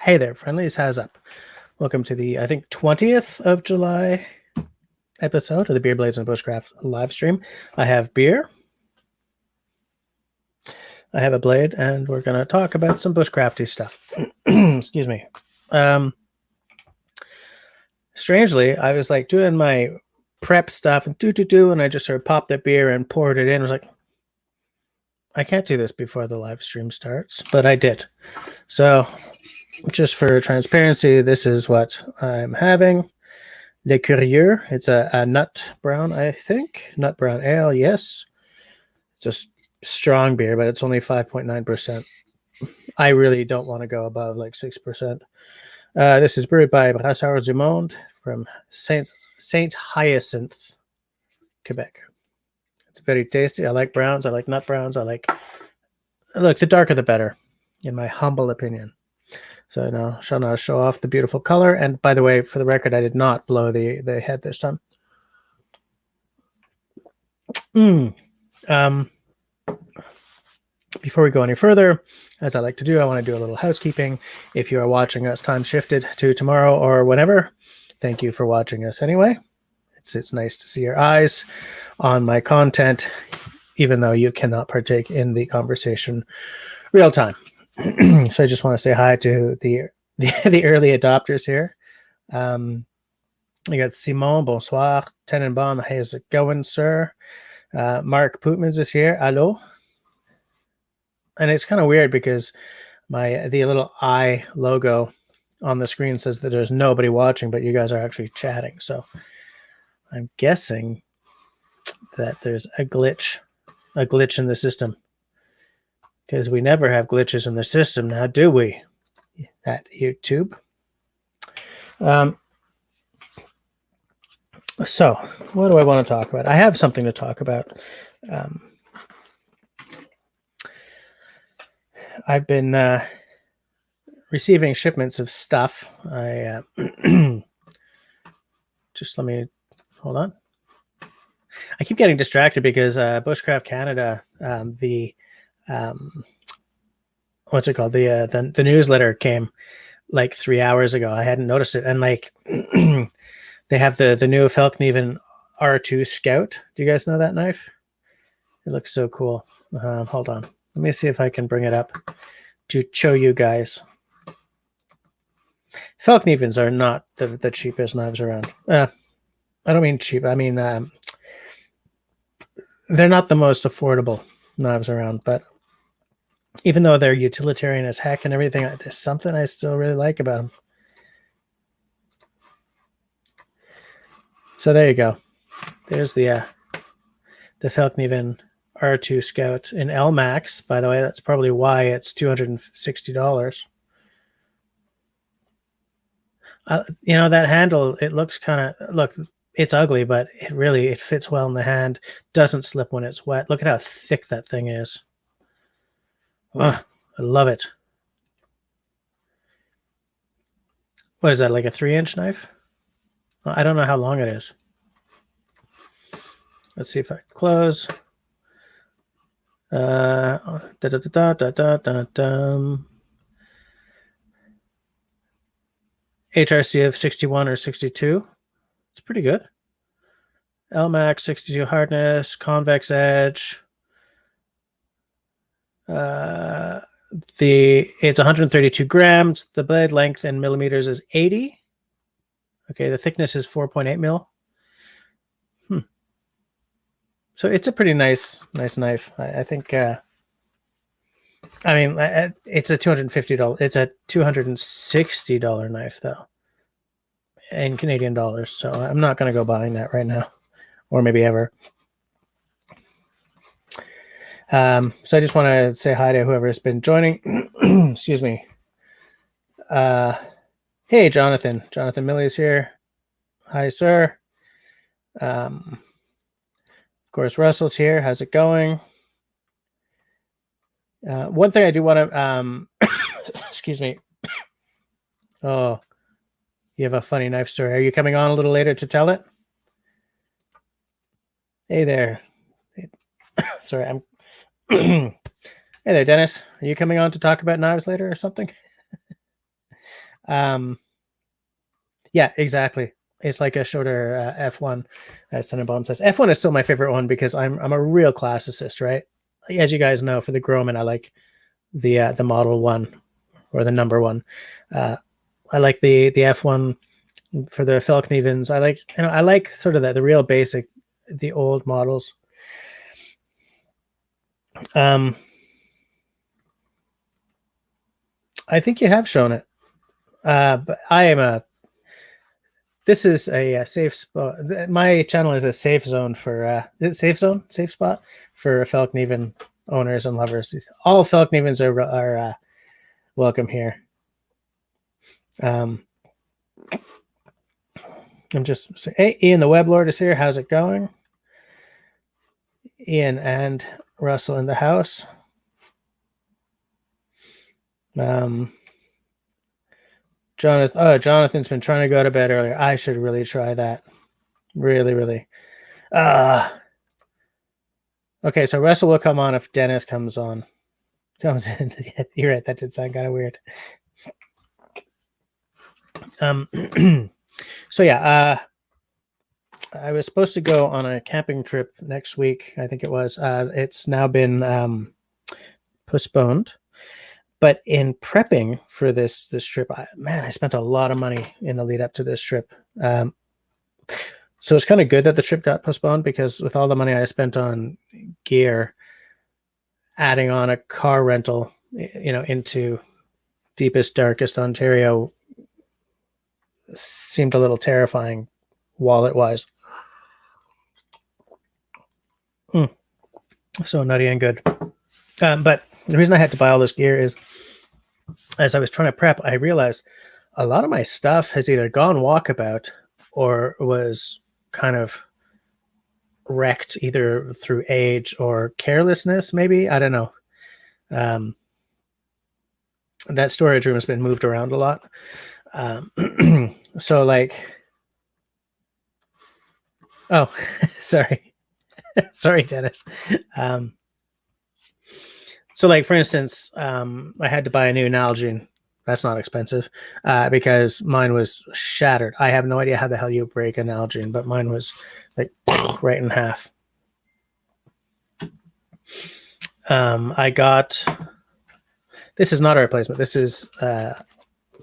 Hey there, friendlies. How's up? Welcome to the, I think, 20th of July episode of the Beer Blades and Bushcraft live stream. I have beer. I have a blade, and we're going to talk about some bushcrafty stuff. Excuse me. Strangely, I was like doing my prep stuff and and I just sort of popped the beer and poured it in. I was like, I can't do this before the live stream starts, but I did. So, just for transparency, this is what I'm having. Le Curieux. It's a nut brown, I think. Nut brown ale, yes. It's a strong beer, but it's only 5.9%. I really don't want to go above like 6%. This is brewed by Brasseurs du Monde from Saint Hyacinthe, Quebec. It's very tasty. I like browns. I like nut browns. Look, the darker the better, in my humble opinion. So now shall now show off the beautiful color. And by the way, for the record, I did not blow the head this time. Before we go any further, as I like to do, I want to do a little housekeeping. If you are watching us time shifted to tomorrow or whenever, thank you for watching us anyway. It's nice to see your eyes on my content, even though you cannot partake in the conversation real time. So I just want to say hi to the early adopters here. We got Simon, bonsoir. Tenenbaum, how's it going, sir? Mark Pootmans is here. Hello. And it's kind of weird because the little eye logo on the screen says that there's nobody watching, but you guys are actually chatting. So I'm guessing that there's a glitch in the system, because we never have glitches in the system now, do we? At YouTube. So what do I want to talk about? I have something to talk about. I've been receiving shipments of stuff. Just let me hold on. I keep getting distracted because Bushcraft Canada, what's it called? The newsletter came like 3 hours ago. I hadn't noticed it, and like they have the new Felkneven R2 Scout. Do you guys know that knife? It looks so cool. Hold on. Let me see if I can bring it up to show you guys. Felknevens are not the cheapest knives around. I don't mean cheap. I mean, they're not the most affordable knives around, but even though they're utilitarian as heck and everything, there's something I still really like about them. So there you go. There's the Felkneven R2 Scout in L Max. By the way, that's probably why it's $260. You know, that handle, it looks kind of, look, it's ugly, but it fits well in the hand. Doesn't slip when it's wet. Look at how thick that thing is. I love it. What is that, like a 3-inch knife? I don't know how long it is. Let's see if I can close. HRC of 61 or 62. It's pretty good. LMAX 62 hardness, convex edge. It's 132 grams. The blade length in millimeters is 80. Okay, the thickness is 4.8 mil. So it's a pretty nice knife. I think. I mean, it's a $250. It's a $260 knife though, in Canadian dollars. So I'm not going to go buying that right now, or maybe ever. So I just want to say hi to whoever has been joining. Excuse me. Hey, Jonathan. Jonathan Milley is here. Hi, sir. Of course, Russell's here. How's it going? One thing I do want to, excuse me. Oh, you have a funny knife story. Are you coming on a little later to tell it? Hey there. Sorry, I'm. Hey there, Dennis. Are you coming on to talk about knives later or something? Yeah, exactly. It's like a shorter F1, as Tenenbaum says. F1 is still my favorite one because I'm a real classicist, right? As you guys know, for the Grumman, I like the Model 1 or the number 1. I like the F1 for the Felknevens. I like sort of the real basic, the old models. I think you have shown it, but this is a safe spot. My channel is a safe zone for safe spot for Felkneven owners and lovers. All Felknevens are welcome here. I'm just saying, hey, Ian the Web Lord is here. How's it going? Ian and Russell in the house. Jonathan's been trying to go to bed earlier. I should really try that. Really. Okay, so Russell will come on if Dennis comes in. You're right, that did sound kind of weird. So yeah, I was supposed to go on a camping trip next week. I think it was. It's now been postponed. But in prepping for this trip, I spent a lot of money in the lead up to this trip. So it's kind of good that the trip got postponed, because with all the money I spent on gear, adding on a car rental, into deepest, darkest Ontario seemed a little terrifying wallet-wise. So nutty and good. But the reason I had to buy all this gear is, as I was trying to prep, I realized a lot of my stuff has either gone walkabout or was kind of wrecked either through age or carelessness, maybe. I don't know. That storage room has been moved around a lot. So like, oh, sorry. Sorry, Dennis. So like, for instance, I had to buy a new Nalgene. That's not expensive, because mine was shattered. I have no idea how the hell you break an Nalgene, but mine was like right in half. I got, this is not a replacement. This is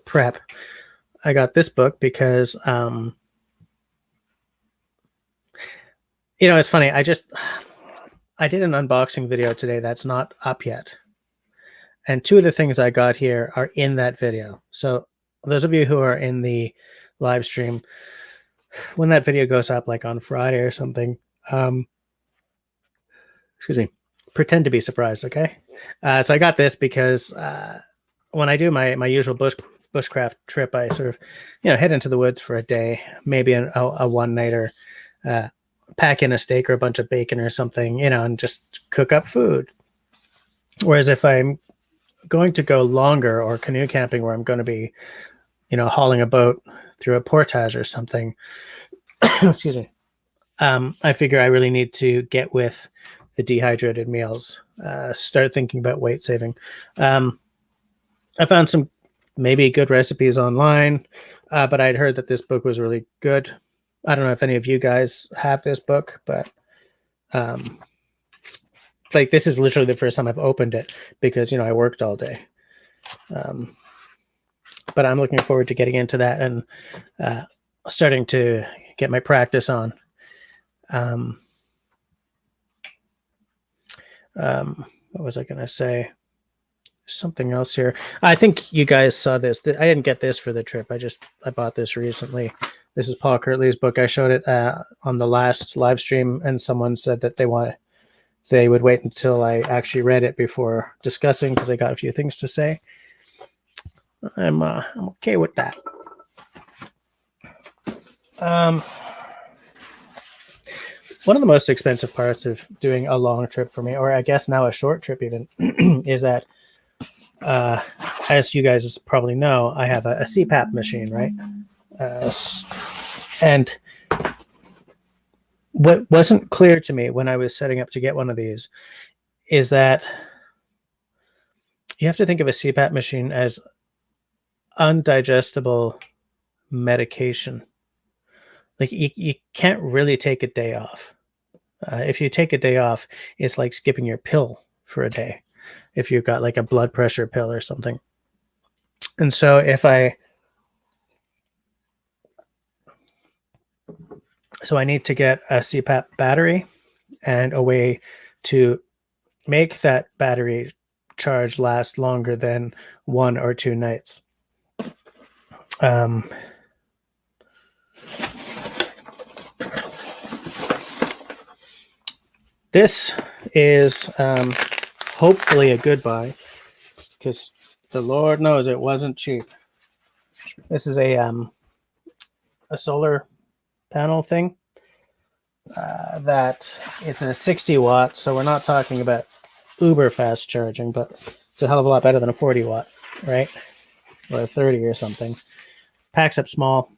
prep. I got this book because, it's funny. I did an unboxing video today that's not up yet. And two of the things I got here are in that video. So those of you who are in the live stream, when that video goes up, like on Friday or something, excuse me, pretend to be surprised, okay? So I got this because when I do my usual bushcraft trip, I sort of, head into the woods for a day, maybe a one-nighter, pack in a steak or a bunch of bacon or something, and just cook up food. Whereas if I'm going to go longer or canoe camping, where I'm going to be, hauling a boat through a portage or something, excuse me, I figure I really need to get with the dehydrated meals, start thinking about weight saving. I found some maybe good recipes online, but I'd heard that this book was really good. I don't know if any of you guys have this book, but like, this is literally the first time I've opened it because, I worked all day. But I'm looking forward to getting into that and starting to get my practice on. What was I going to say? Something else here. I think you guys saw this. I didn't get this for the trip. I bought this recently. This is Paul Kirtley's book. I showed it on the last live stream, and someone said that they would wait until I actually read it before discussing, because I got a few things to say. I'm okay with that. One of the most expensive parts of doing a long trip for me, or I guess now a short trip even, is that, as you guys probably know, I have a CPAP machine, right? And what wasn't clear to me when I was setting up to get one of these is that you have to think of a CPAP machine as undigestible medication. Like you can't really take a day off. If you take a day off, it's like skipping your pill for a day. If you've got like a blood pressure pill or something. And so I need to get a CPAP battery and a way to make that battery charge last longer than 1 or 2 nights. This is hopefully a good buy, because the Lord knows it wasn't cheap. This is a solar panel thing that it's a 60 watt, so we're not talking about uber fast charging, but it's a hell of a lot better than a 40 watt, right? Or a 30 or something. Packs up small.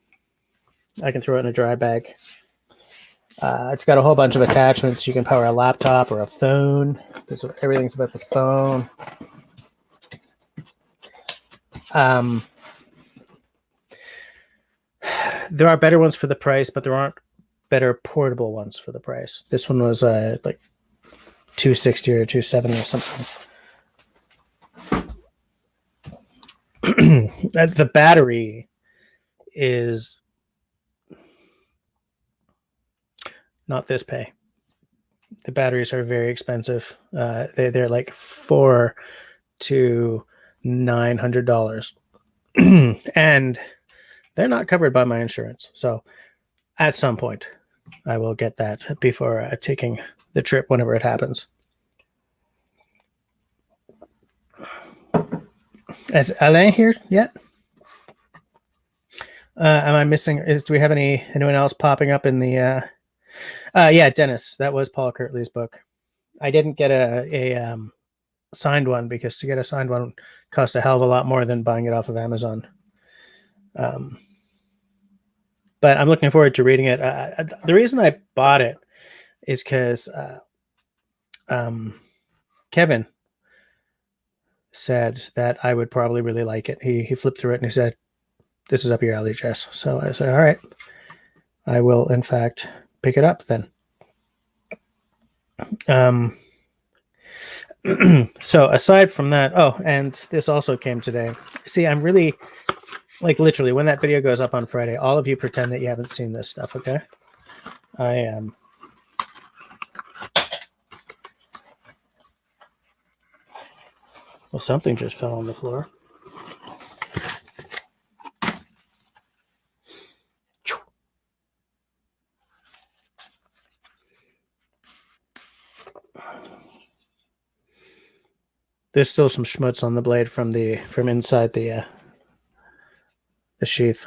I can throw it in a dry bag. It's got a whole bunch of attachments. You can power a laptop or a phone. Everything's about the phone. There are better ones for the price, but there aren't better portable ones for the price. This one was like $260 or $270 or something. The battery is not this pay. The batteries are very expensive. They're like $400 to $900, and they're not covered by my insurance. So at some point, I will get that before taking the trip whenever it happens. Is Alain here yet? Am I missing? Do we have anyone else popping up in the? Yeah, Dennis. That was Paul Kirtley's book. I didn't get a signed one, because to get a signed one cost a hell of a lot more than buying it off of Amazon. But I'm looking forward to reading it. The reason I bought it is because Kevin said that I would probably really like it. He flipped through it and he said, "This is up your alley, Jess." So I said, "All right, I will in fact pick it up then." So aside from that, and this also came today. See, I'm really, like, literally, when that video goes up on Friday, all of you pretend that you haven't seen this stuff, okay? I am. Well, something just fell on the floor. There's still some schmutz on the blade from inside the sheath.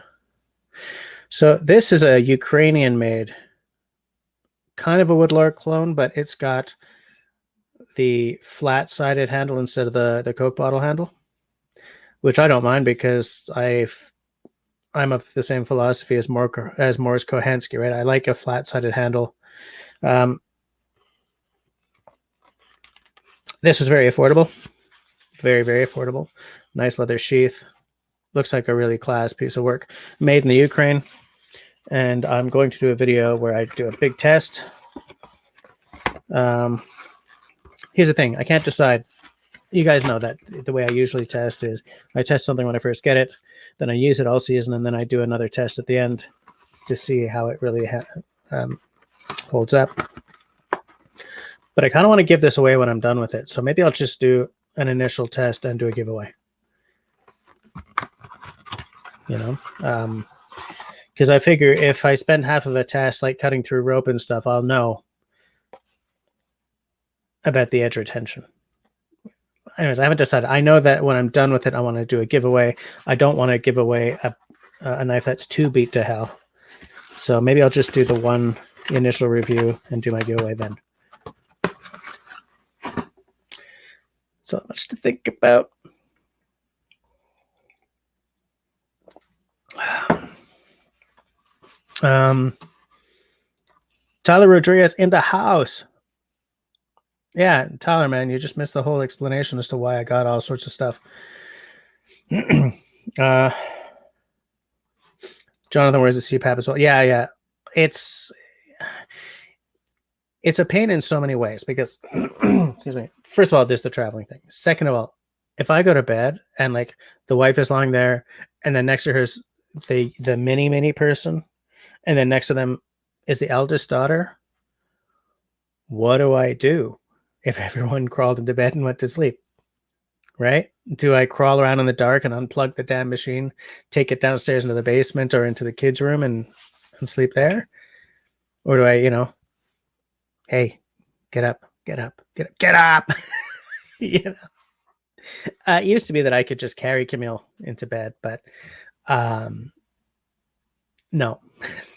So this is a Ukrainian-made, kind of a Woodlark clone, but it's got the flat-sided handle instead of the Coke bottle handle, which I don't mind, because I'm of the same philosophy as Morris Kohansky, right? I like a flat-sided handle. This was very affordable. Very, very affordable. Nice leather sheath. Looks like a really class piece of work. Made in the Ukraine. And I'm going to do a video where I do a big test. Here's the thing. I can't decide. You guys know that the way I usually test is I test something when I first get it, then I use it all season, and then I do another test at the end to see how it really holds up. But I kind of want to give this away when I'm done with it. So maybe I'll just do an initial test and do a giveaway. You know? Because I figure if I spend half of a test like cutting through rope and stuff, I'll know about the edge retention. Anyways, I haven't decided. I know that when I'm done with it, I want to do a giveaway. I don't want to give away a knife that's too beat to hell. So maybe I'll just do the one initial review and do my giveaway then. So much to think about. Tyler Rodriguez in the house. Yeah, Tyler, man, you just missed the whole explanation as to why I got all sorts of stuff. Jonathan wears a CPAP as well. Yeah. It's a pain in so many ways because, excuse me. First of all, there's the traveling thing. Second of all, if I go to bed and like the wife is lying there, and then next to her is the mini person, and then next to them is the eldest daughter, what do I do if everyone crawled into bed and went to sleep? Right? Do I crawl around in the dark and unplug the damn machine, take it downstairs into the basement or into the kids' room and sleep there? Or do I, hey, get up, get up, get up, get up? you know? It used to be that I could just carry Camille into bed, but no,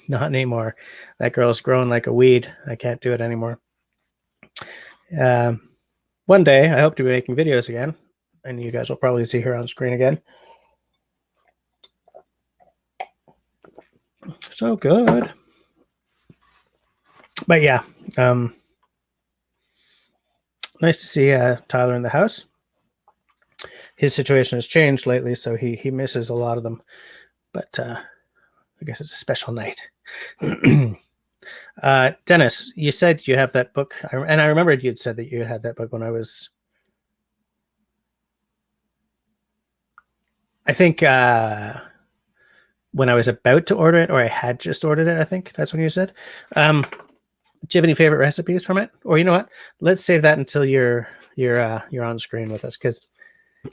not anymore. That girl's grown like a weed. I can't do it anymore. One day, I hope to be making videos again, and you guys will probably see her on screen again. So good. But yeah, nice to see Tyler in the house. His situation has changed lately, so he misses a lot of them. But I guess it's a special night. Dennis, you said you have that book, and I remembered you'd said that you had that book when I think when I was about to order it, or I had just ordered it. I think that's when you said. Do you have any favorite recipes from it? Or you know what? Let's save that until you're on screen with us, because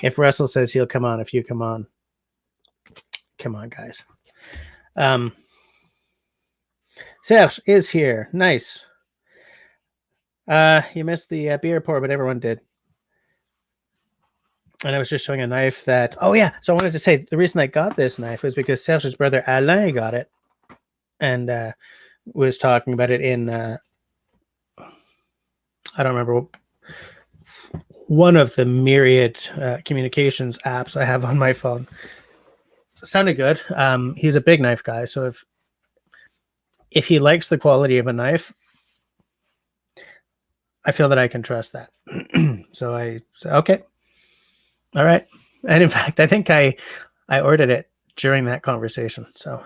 if Russell says he'll come on, if you come on, guys. Serge is here. Nice. You missed the beer pour, but everyone did. And I was just showing a knife that. Oh yeah. So I wanted to say the reason I got this knife was because Serge's brother Alain got it, and was talking about it in. I don't remember. One of the myriad communications apps I have on my phone. Sounded good. He's a big knife guy, so if he likes the quality of a knife, I feel that I can trust that. So I said, okay, all right. And in fact, I think I ordered it during that conversation. So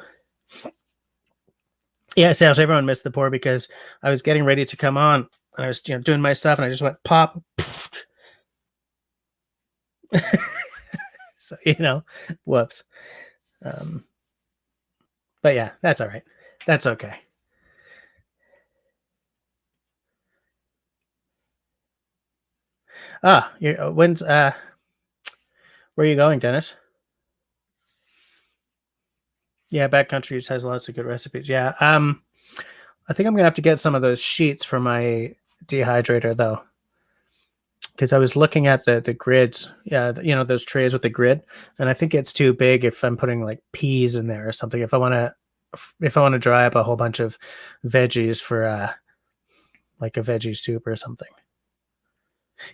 yeah, Serge, everyone missed the pour because I was getting ready to come on, and I was doing my stuff, and I just went pop. So whoops. But yeah, that's all right. That's okay. When's where are you going, Dennis? Yeah, Backcountries has lots of good recipes. Yeah. I think I'm gonna have to get some of those sheets for my dehydrator though, because I was looking at the grids. Yeah, those trays with the grid, and I think it's too big if I'm putting like peas in there or something. If I want to dry up a whole bunch of veggies for like a veggie soup or something.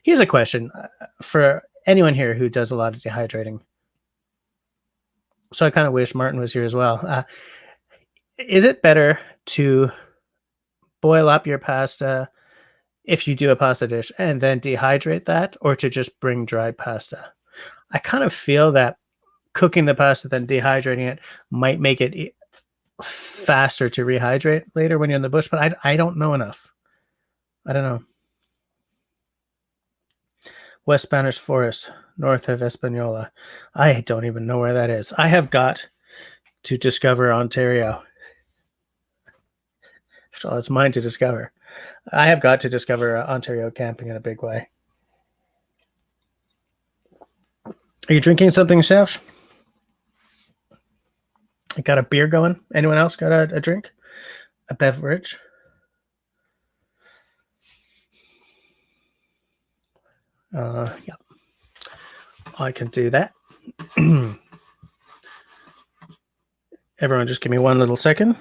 Here's a question for anyone here who does a lot of dehydrating. So I kind of wish Martin was here as well. Is it better to boil up your pasta if you do a pasta dish and then dehydrate that, or to just bring dried pasta? I kind of feel that cooking the pasta then dehydrating it might make it faster to rehydrate later when you're in the bush, but I don't know enough. I don't know. West Spanish Forest, north of Espanola. I don't even know where that is. I have got to discover Ontario. Well, it's mine to discover. I have got to discover Ontario camping in a big way. Are you drinking something, Serge? You got a beer going? Anyone else got a drink? A beverage? Yeah. I can do that. Everyone just give me one little second.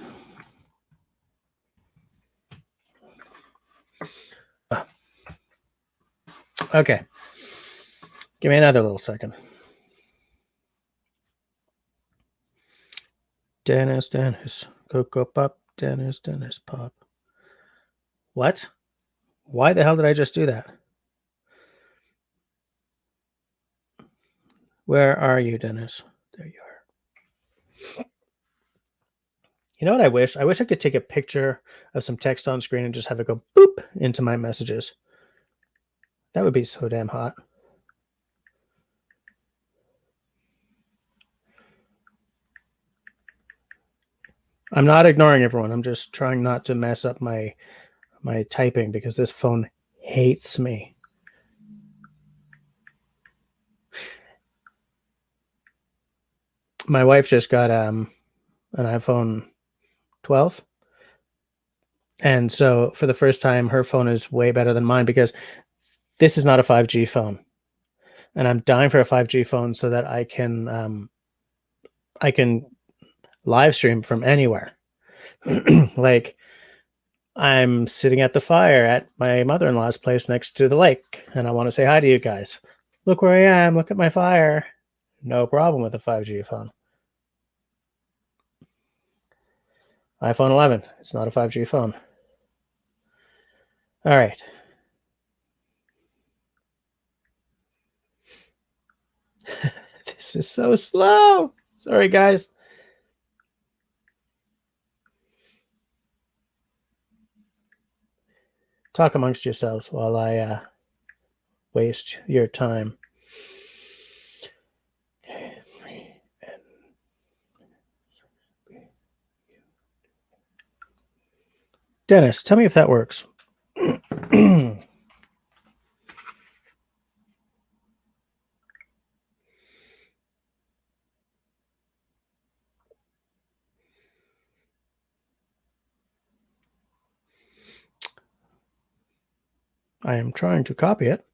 Okay. Give me another little second. Dennis, Cocoa Pop, Dennis, Pop. What? Why the hell did I just do that? Where are you, Dennis? There You know what I wish? I wish I could take a picture of some text on screen and just have it go boop into my messages. That would be so damn hot. I'm not ignoring everyone. I'm just trying not to mess up my typing because this phone hates me. My wife just got an iPhone 12. And so for the first time, her phone is way better than mine because this is not a 5G phone. And I'm dying for a 5G phone so that I can live stream from anywhere. Like I'm sitting at the fire at my mother-in-law's place next to the lake, and I want to say hi to you guys. Look where I am. Look at my fire. No problem with a 5G phone. iPhone 11. It's not a 5G phone. All right. This is so slow. Sorry, guys. Talk amongst yourselves while I waste your time. Dennis, tell me if that works. I am trying to copy it.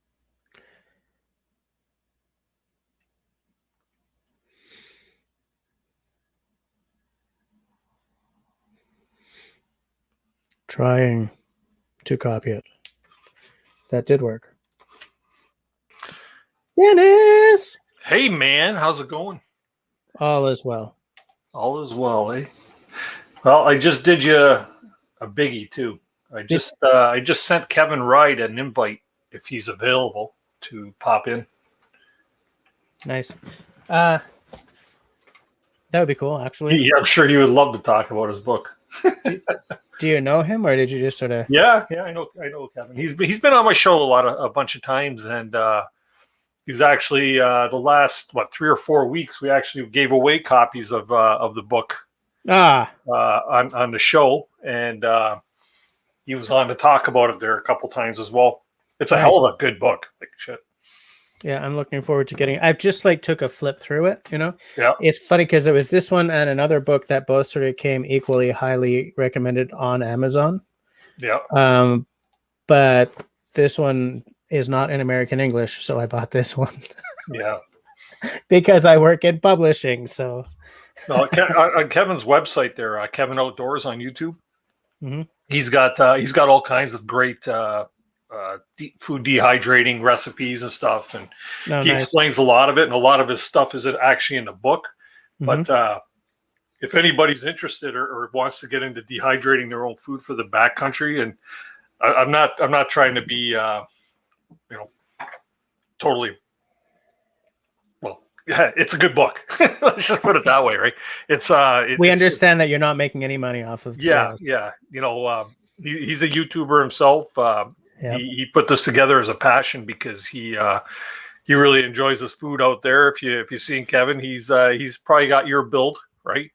Trying to copy it. That did work. Dennis! Hey, man. How's it going? All is well. All is well, eh? Well, I just did you a biggie, too. I just sent Kevin Wright an invite if he's available to pop in. Nice. That would be cool, actually. Yeah, I'm sure he would love to talk about his book. Do you know him, or did you just sort of? Yeah, I know Kevin. He's been on my show a bunch of times, and he was actually the last 3 or 4 weeks. We actually gave away copies of the book on the show, and he was on to talk about it there a couple times as well. It's a hell of a good book. Like shit. Yeah, I'm looking forward to getting it. I've just took a flip through it, Yeah. It's funny because it was this one and another book that both sort of came equally highly recommended on Amazon. Yeah. But this one is not in American English, so I bought this one. Yeah. Because I work in publishing, so. No, on Kevin's website there, Kevin Outdoors on YouTube, mm-hmm. he's got all kinds of great food dehydrating recipes and stuff, and he explains a lot of it, and a lot of his stuff is actually in the book. Mm-hmm. But if anybody's interested or wants to get into dehydrating their own food for the backcountry, and I'm not trying to be totally. Well, yeah, it's a good book. Let's just put it that way, right? We understand that you're not making any money off of sales. Yeah. He's a YouTuber himself. Yep. He put this together as a passion because he really enjoys his food out there. If you've seen Kevin, he's probably got your build, right?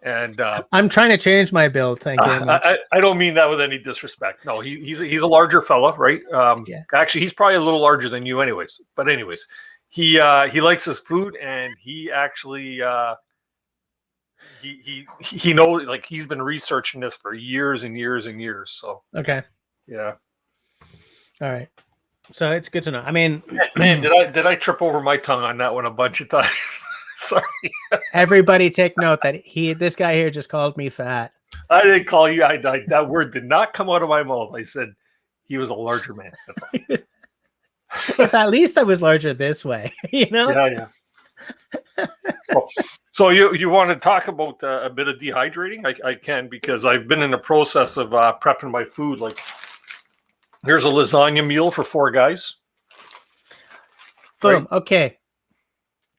And I'm trying to change my build. Thank you very much. I don't mean that with any disrespect. No, he's a larger fella, right? Yeah. Actually, he's probably a little larger than you, anyways. But anyways, he likes his food, and he actually he knows, like, he's been researching this for years and years and years. So okay, yeah. All right. So it's good to know. I mean, man, did I trip over my tongue on that one a bunch of times? Sorry. Everybody take note that this guy here just called me fat. I didn't call you. That word did not come out of my mouth. I said he was a larger man. That's all. If at least I was larger this way, Yeah. So you want to talk about a bit of dehydrating? I can, because I've been in the process of prepping my food. Like, here's a lasagna meal for 4 guys. Boom. Right? Okay.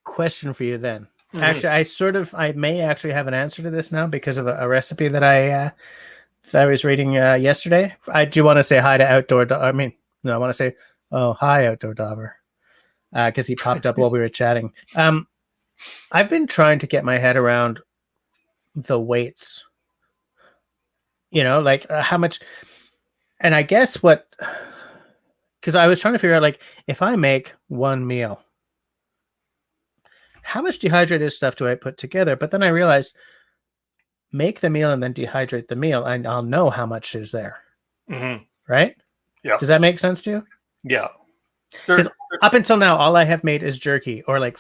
Question for you then. Actually, I may actually have an answer to this now because of a recipe that I was reading yesterday. I do want to say hi to Outdoor. I mean, no, I want to say, oh, hi, Outdoor Dauber, because he popped up while we were chatting. I've been trying to get my head around the weights. Like how much, and I guess because I was trying to figure out, like, if I make one meal, how much dehydrated stuff do I put together? But then I realized, make the meal and then dehydrate the meal, and I'll know how much is there. Mm-hmm. Right? Yeah. Does that make sense to you? Yeah. Because up until now, all I have made is jerky or like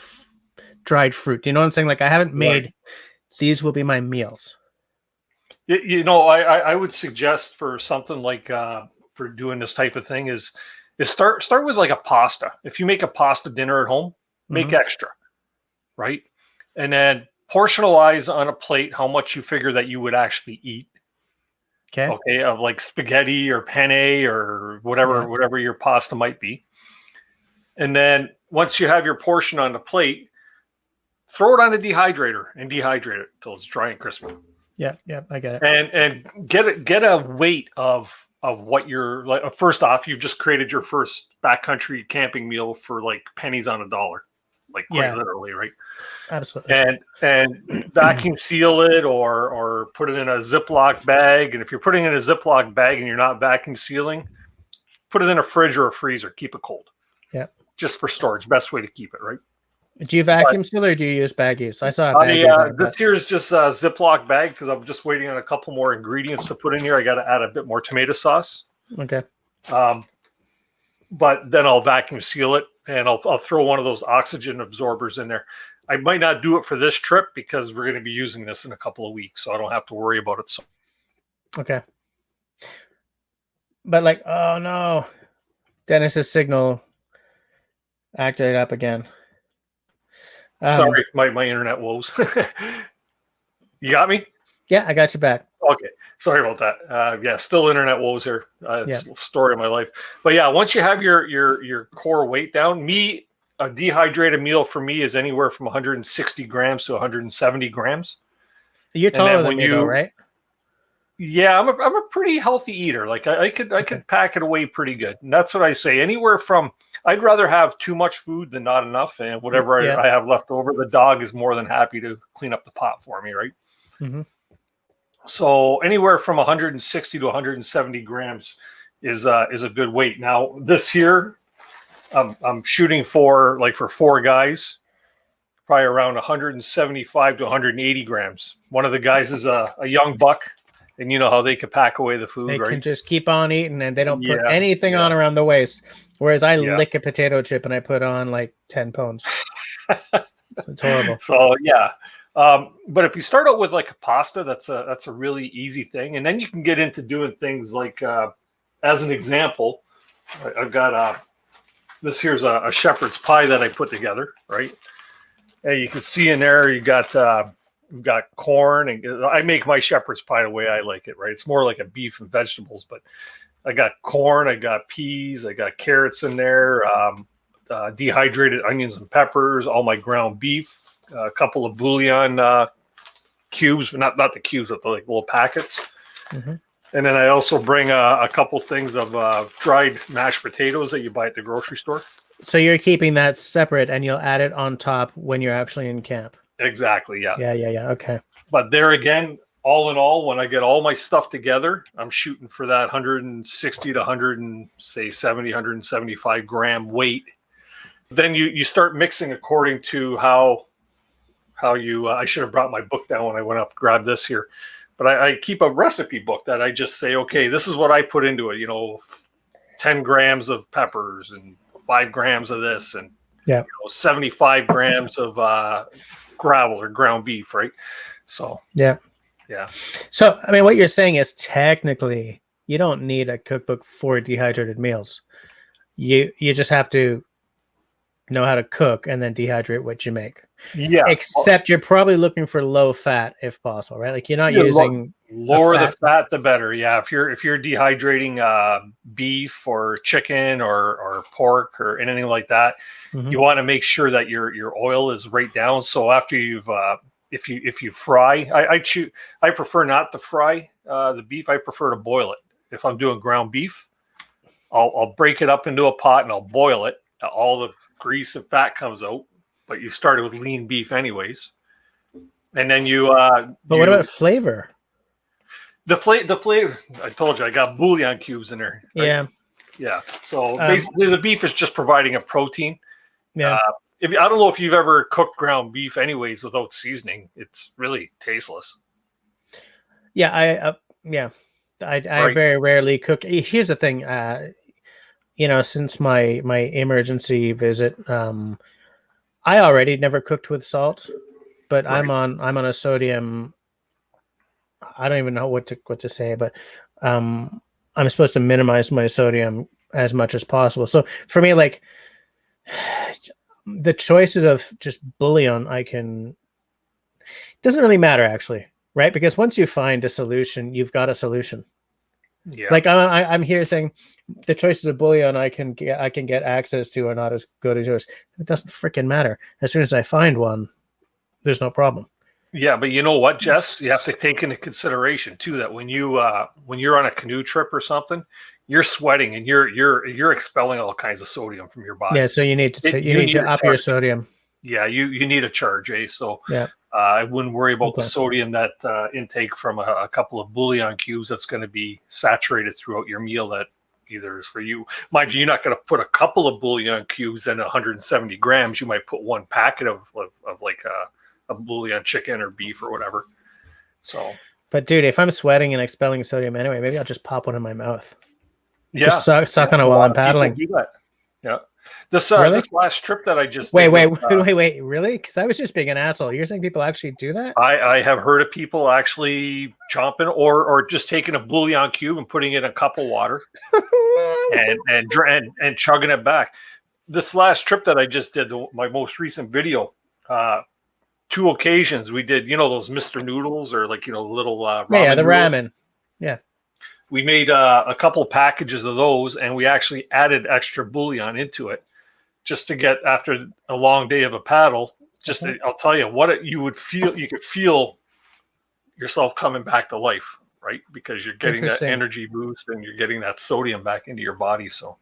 dried fruit. You know what I'm saying? Like, I haven't made, these will be my meals. I would suggest for something like for doing this type of thing is start with like a pasta. If you make a pasta dinner at home, make extra, right? And then portionalize on a plate how much you figure that you would actually eat. Okay, of like spaghetti or penne or whatever your pasta might be. And then once you have your portion on the plate, throw it on the dehydrator and dehydrate it until it's dry and crispy. Yeah, I get it. And get a weight of what you're like. First off, you've just created your first backcountry camping meal for like pennies on a dollar, like quite literally, right? Absolutely. And vacuum seal it or put it in a Ziploc bag. And if you're putting it in a Ziploc bag and you're not vacuum sealing, put it in a fridge or a freezer. Keep it cold. Yeah. Just for storage. Best way to keep it, right? Do you vacuum seal or do you use baggies? I saw a baggie. This here's just a Ziploc bag because I'm just waiting on a couple more ingredients to put in here. I got to add a bit more tomato sauce. Okay. But then I'll vacuum seal it and I'll throw one of those oxygen absorbers in there. I might not do it for this trip because we're going to be using this in a couple of weeks, so I don't have to worry about it. So. Okay. But like, oh no, Dennis's signal acted up again. Sorry, my internet woes. You got me? Yeah, I got you back. Okay. Sorry about that. Still internet woes here. It's a story of my life. But yeah, once you have your core weight down, a dehydrated meal for me is anywhere from 160 grams to 170 grams. You're taller than me, though, right? Yeah, I'm a pretty healthy eater. Like I could pack it away pretty good. And that's what I say. Anywhere from, I'd rather have too much food than not enough. And whatever I have left over, the dog is more than happy to clean up the pot for me, right? Mm-hmm. So anywhere from 160 to 170 grams is a good weight. Now this here, I'm shooting for four guys, probably around 175 to 180 grams. One of the guys is a young buck. And you know how they can pack away the food, right? They can just keep on eating and they don't put anything on around the waist. Whereas I lick a potato chip and I put on like 10 pounds. It's horrible. So, but if you start out with like a pasta, that's a really easy thing. And then you can get into doing things like, as an example, I've got this here's a shepherd's pie that I put together, right? And you can see in there, we've got corn, and I make my shepherd's pie the way I like it, right? It's more like a beef and vegetables, but I got corn, I got peas, I got carrots in there, dehydrated onions and peppers, all my ground beef, a couple of bouillon cubes, not the cubes, but the like little packets. Mm-hmm. And then I also bring a couple things of dried mashed potatoes that you buy at the grocery store. So you're keeping that separate, and you'll add it on top when you're actually in camp. Exactly. Yeah. Yeah. Okay. But there again, all in all, when I get all my stuff together, I'm shooting for that 160 to 175 gram weight. Then you start mixing according to how you. I should have brought my book down when I went up. Grab this here, but I keep a recipe book that I just say, okay, this is what I put into it. 10 grams of peppers and 5 grams of this, and 75 grams of gravel or ground beef, right? So yeah. So I mean, what you're saying is technically you don't need a cookbook for dehydrated meals. You just have to know how to cook and then dehydrate what you make. Yeah. Except you're probably looking for low fat if possible, right? Like you're not using lower the fat, the better. Yeah. If you're dehydrating beef or chicken or pork or anything like that, you want to make sure that your oil is right down. So after you've if you fry, I prefer not to fry the beef. I prefer to boil it. If I'm doing ground beef, I'll break it up into a pot and I'll boil it. All the grease and fat comes out, but you started with lean beef anyways. And then but what about flavor? The flavor, I told you, I got bouillon cubes in there. Right? Yeah. Yeah. So basically the beef is just providing a protein. Yeah. I don't know if you've ever cooked ground beef anyways without seasoning. It's really tasteless. Yeah. I very rarely cook. Here's the thing. Since my emergency visit, I already never cooked with salt, but right. I'm on a sodium. I don't even know what to say, but I'm supposed to minimize my sodium as much as possible. So for me, like the choices of just bouillon, it doesn't really matter actually, right? Because once you find a solution, you've got a solution. Yeah. Like I'm here saying the choices of bouillon I can get access to are not as good as yours. It doesn't freaking matter. As soon as I find one, there's no problem. Yeah, but you know what, Jess? You have to take into consideration too that when you're on a canoe trip or something, you're sweating and you're expelling all kinds of sodium from your body. Yeah, so you need to up your sodium. Yeah, you need a charge, eh? So yeah. I wouldn't worry about the sodium that intake from a couple of bouillon cubes that's going to be saturated throughout your meal that either is for you. Mind you, you're not going to put a couple of bouillon cubes in 170 grams. You might put one packet of like a bouillon chicken or beef or whatever. So, but dude, if I'm sweating and expelling sodium anyway, maybe I'll just pop one in my mouth. Yeah, just suck on it while I'm paddling. Do that. Yeah. This last trip that I just wait, really? Because I was just being an asshole. You're saying people actually do that? I have heard of people actually chomping or just taking a bouillon cube and putting it in a cup of water and chugging it back. This last trip that I just did, my most recent video, 2 occasions we did. You know those Mr. Noodles or like little ramen. Yeah, the noodles? ramen. Yeah. We made a couple packages of those, and we actually added extra bouillon into it, just to get after a long day of a paddle. I'll tell you what you would feel. You could feel yourself coming back to life, right? Because you're getting that energy boost and you're getting that sodium back into your body. So,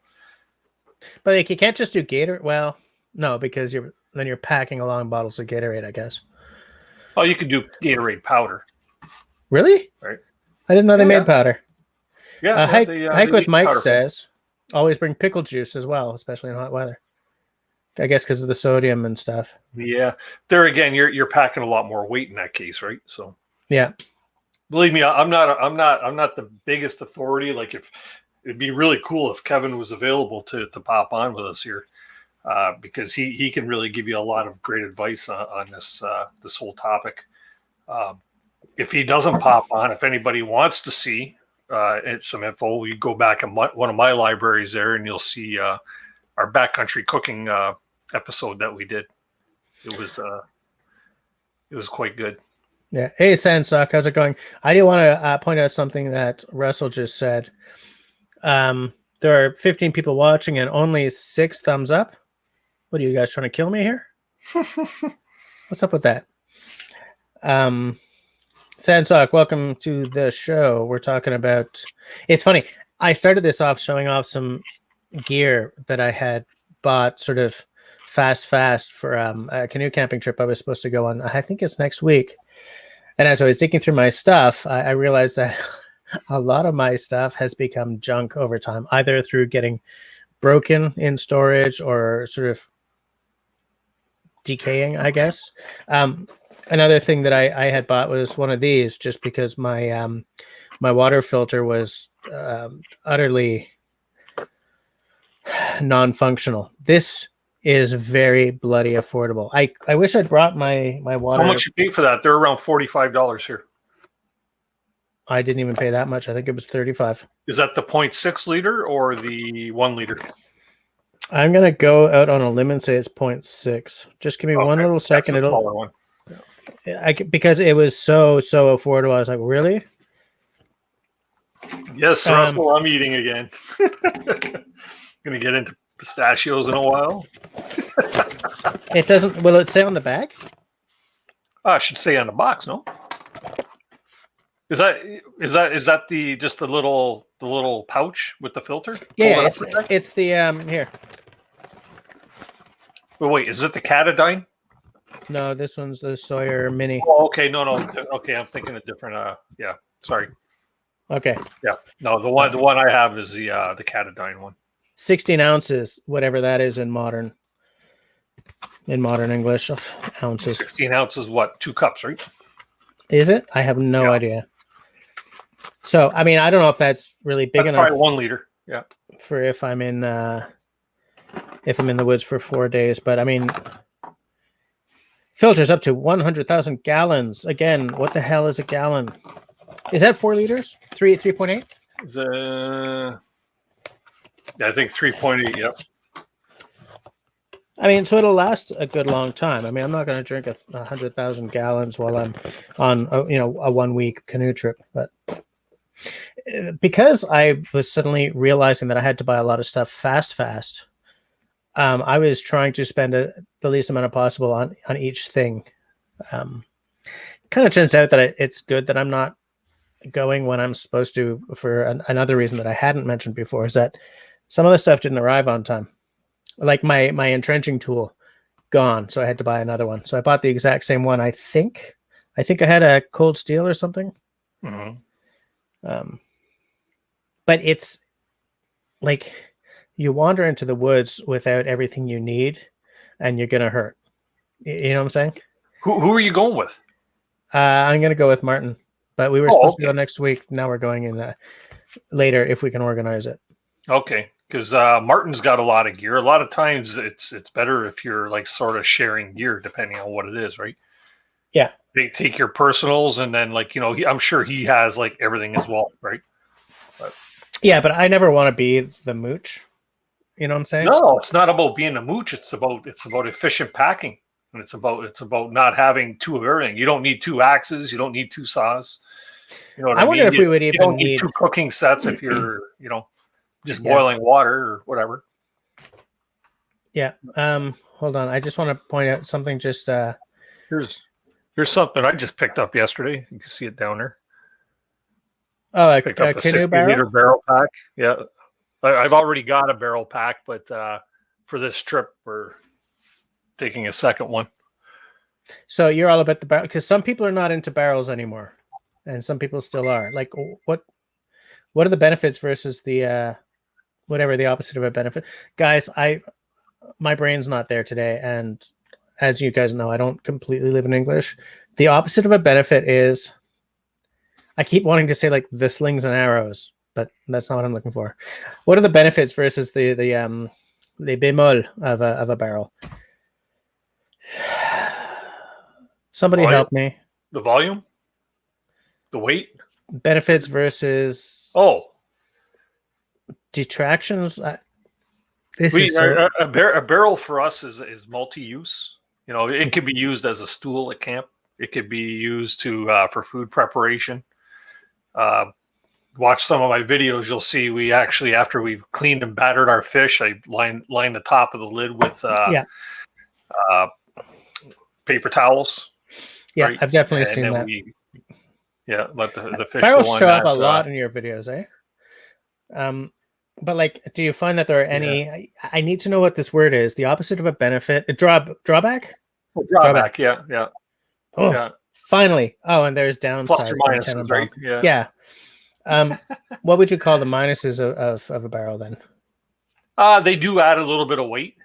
but like, you can't just do Gatorade. Well, no, because you're packing along bottles of Gatorade, I guess. Oh, you could do Gatorade powder. Really? Right. I didn't know they made powder. Yeah, Hike with Mike says always bring pickle juice as well, especially in hot weather. I guess because of the sodium and stuff. Yeah, there again, you're packing a lot more weight in that case, right? So yeah, believe me, I'm not the biggest authority. Like if it'd be really cool if Kevin was available to pop on with us here, because he can really give you a lot of great advice on this whole topic. If he doesn't pop on, if anybody wants to see some info, you go back in one of my libraries there, and you'll see our backcountry cooking episode that we did. It was quite good. Yeah. Hey, Sandsock, how's it going? I do want to point out something that Russell just said. There are 15 people watching and only 6 thumbs up. What are you guys trying to kill me here? What's up with that? Sandsock, welcome to the show. We're talking about. It's funny. I started this off showing off some gear that I had bought sort of fast for a canoe camping trip I was supposed to go on. I think it's next week. And as I was digging through my stuff, I realized that a lot of my stuff has become junk over time, either through getting broken in storage or sort of decaying, I guess. Another thing that I had bought was one of these, just because my my water filter was utterly non-functional. This is very bloody affordable. I wish I'd brought my water. How much you pay for that? They're around $45 here. I didn't even pay that much. I think it was $35. Is that the 0.6 liter or the 1 liter? I'm gonna go out on a limb and say it's 0.6. Just give me one Okay, little that's second. the smaller one. Because it was so affordable. I was like, really? Yes, Russell, I'm eating again. Gonna get into pistachios in a while. It doesn't. Will it say on the back? I should say on the box, no? Is that the just the little pouch with the filter? Yeah, it's the here. But wait, is it the Catadine? No, this one's the Sawyer Mini. Oh, okay, no, okay, I'm thinking a different. Yeah, sorry. Okay. Yeah, no, the one I have is the Catadine one. 16 ounces, whatever that is in modern English, ounces. 16 ounces, what? 2 cups, right? Is it? I have no idea. So, I mean, I don't know if that's really big enough. Probably 1 liter. Yeah. For if I'm in the woods for 4 days, but I mean, filters up to 100,000 gallons. Again, what the hell is a gallon? Is that 4 liters? 3.8? I think 3.8. Yep. I mean, so it'll last a good long time. I mean, I'm not going to drink 100,000 gallons while I'm on a 1 week canoe trip, but because I was suddenly realizing that I had to buy a lot of stuff fast. I was trying to spend the least amount of possible on each thing. Kind of turns out that it's good that I'm not going when I'm supposed to. For another reason that I hadn't mentioned before is that some of the stuff didn't arrive on time. Like my entrenching tool, gone. So I had to buy another one. So I bought the exact same one. I think I had a cold steel or something. Mm-hmm. But it's like you wander into the woods without everything you need, and you're gonna hurt. You know what I'm saying? Who are you going with? I'm gonna go with Martin, but we were supposed to go next week. Now we're going in later if we can organize it. Okay, because Martin's got a lot of gear. A lot of times it's better if you're like sort of sharing gear depending on what it is, right? Yeah. They take your personals and then I'm sure he has like everything as well, right? Yeah, but I never want to be the mooch. You know what I'm saying? No, it's not about being a mooch. It's about efficient packing, and it's about not having 2 of everything. You don't need 2 axes. You don't need 2 saws. You know what I wonder mean? if we would even you don't need 2 cooking sets if you're just boiling water or whatever. Yeah. Hold on. I just want to point out something. Just here's something I just picked up yesterday. You can see it down there. Oh, a picked up a canoe 60-liter barrel pack. Yeah, I've already got a barrel pack, but for this trip, we're taking a second one. So you're all about the barrel, because some people are not into barrels anymore, and some people still are. Like, what are the benefits versus the whatever the opposite of a benefit? Guys, my brain's not there today, and as you guys know, I don't completely live in English. The opposite of a benefit is, I keep wanting to say like the slings and arrows, but that's not what I'm looking for. What are the benefits versus the bémol of a barrel? Somebody help me. The volume? The weight? Benefits versus detractions. A barrel for us is multi-use. It could be used as a stool at camp. It could be used for food preparation. Watch some of my videos. You'll see we actually, after we've cleaned and battered our fish, I line the top of the lid with paper towels. Yeah, right? I've definitely seen that. Let the fish barrels go on show that. up a lot in your videos, eh? But like, do you find that there are any? Yeah. I need to know what this word is. The opposite of a benefit. Drawback. Drawback. Yeah. Oh, yeah. Finally. Oh, and there's downside. Plus or minuses, right? Yeah. What would you call the minuses of a barrel then? They do add a little bit of weight.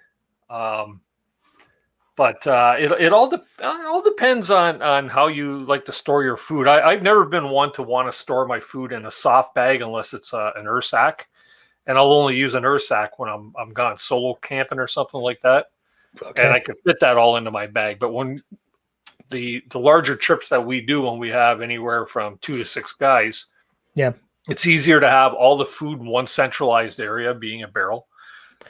But it all depends on how you like to store your food. I've never been one to want to store my food in a soft bag unless it's an Ursack, and I'll only use an Ursack when I'm gone solo camping or something like that. Okay. And I can fit that all into my bag. But when the larger trips that we do, when we have anywhere from 2 to 6 guys, yeah, it's easier to have all the food in one centralized area, being a barrel.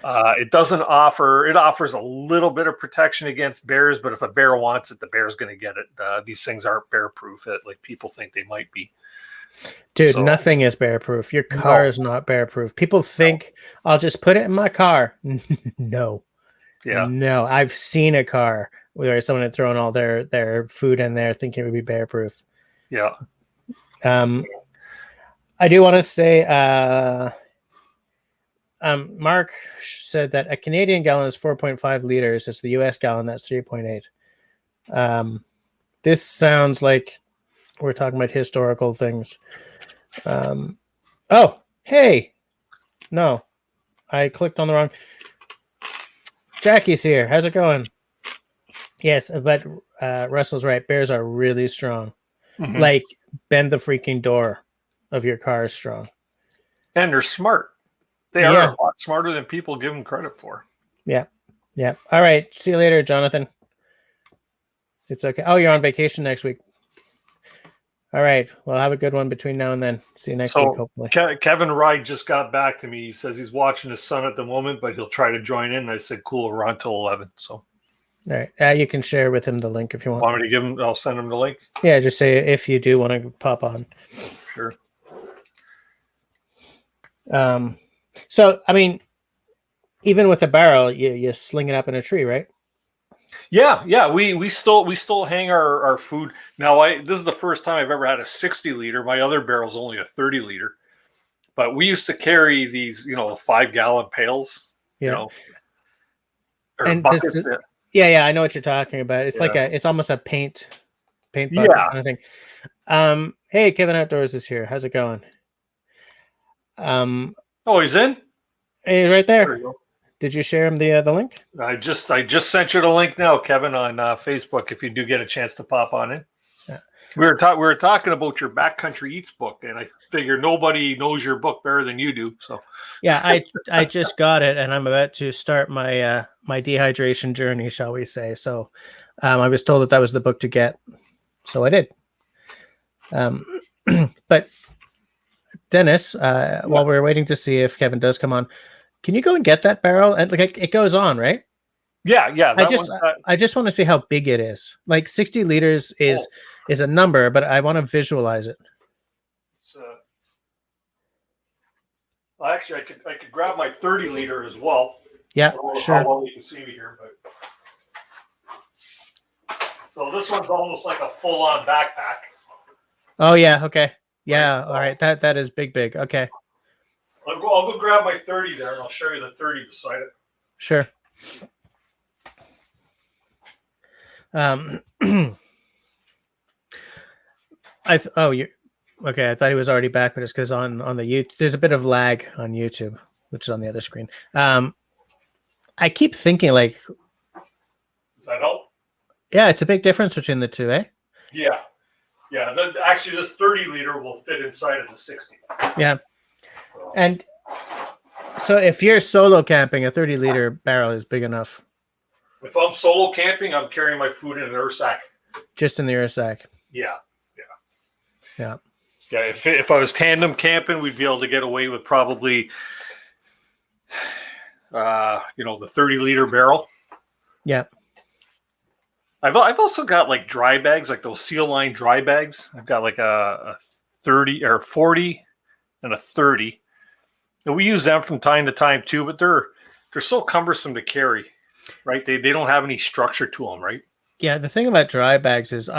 It doesn't offer. It offers a little bit of protection against bears, but if a bear wants it, the bear's going to get it. These things aren't bear proof, like people think they might be. Dude, So, nothing is bear proof. Your car No. is not bear proof. People think I'll just put it in my car. No. yeah, No. I've seen a car where someone had thrown all their food in there thinking it would be bear proof. yeah. I do want to say Mark said that a Canadian gallon is 4.5 liters. It's the US gallon that's 3.8. This sounds like we're talking about historical things. Oh, hey. No. I clicked on the wrong. Jackie's here. How's it going? Yes, but Russell's right. Bears are really strong. Mhm. Like, bend the freaking door of your car is strong. And they're smart. They Yeah. are a lot smarter than people give them credit for. Yeah. Yeah. All right. See you later, Jonathan. It's okay. Oh, you're on vacation next week. All right. Well, have a good one between now and then. See you next week, hopefully. Kevin Wright just got back to me. He says he's watching his son at the moment, but he'll try to join in. I said, cool, we're on till 11. So, all right. You can share with him the link if you want. Want me to give him? I'll send him the link. Yeah, just say if you do want to pop on. Sure. So, I mean, even with a barrel, you sling it up in a tree, right? Yeah. We still hang our food. Now, this is the first time I've ever had a 60 liter. My other barrel's only a 30 liter. But we used to carry these, 5-gallon pails. Yeah. Or buckets. Yeah, I know what you're talking about. It's like it's almost a paint bucket kind of thing. Hey, Kevin Outdoors is here. How's it going? Oh, he's in? Hey, right there. Did you share him the link? I just sent you the link now, Kevin, on Facebook. If you do get a chance to pop on in, yeah. we were talking about your Backcountry Eats book, and I figure nobody knows your book better than you do. So, yeah, I just got it, and I'm about to start my my dehydration journey, shall we say? So, I was told that was the book to get, so I did. But Dennis, while we're waiting to see if Kevin does come on. Can you go and get that barrel? And like it goes on, right? Yeah. I just want to see how big it is. Like 60 liters is a number, but I want to visualize it. Actually, I could grab my 30 liter as well. Yeah, sure. How well you can see me here, but so this one's almost like a full-on backpack. Oh yeah. Okay. Yeah. All right. That is big. Okay. I'll go grab my 30 there, and I'll show you the 30 beside it. Sure. You okay? I thought he was already back, but it's because on the YouTube, there's a bit of lag on YouTube, which is on the other screen. I keep thinking like, does that help? Yeah, it's a big difference between the two, eh? Yeah. Actually, this 30 liter will fit inside of the 60. Yeah. And so if you're solo camping, a 30 liter barrel is big enough. If I'm solo camping, I'm carrying my food in an earth sack. Just in the earth sack. Yeah. Yeah. If I was tandem camping, we'd be able to get away with probably, the 30 liter barrel. Yeah. I've also got like dry bags, like those Seal Line dry bags. I've got like a 30 or 40 and a 30. And we use them from time to time too, but they're so cumbersome to carry, right? They don't have any structure to them, right? Yeah, the thing about dry bags is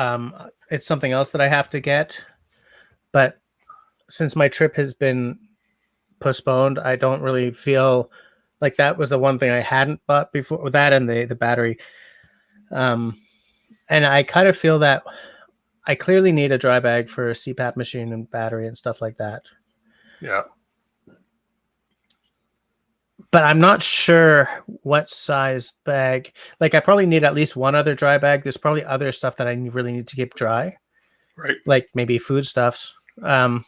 it's something else that I have to get. But since my trip has been postponed, I don't really feel like that was the one thing I hadn't bought before, with that and the battery. And I kind of feel that I clearly need a dry bag for a CPAP machine and battery and stuff like that. Yeah. But I'm not sure what size bag. Like I probably need at least one other dry bag. There's probably other stuff that I really need to keep dry. Right. Like maybe foodstuffs. But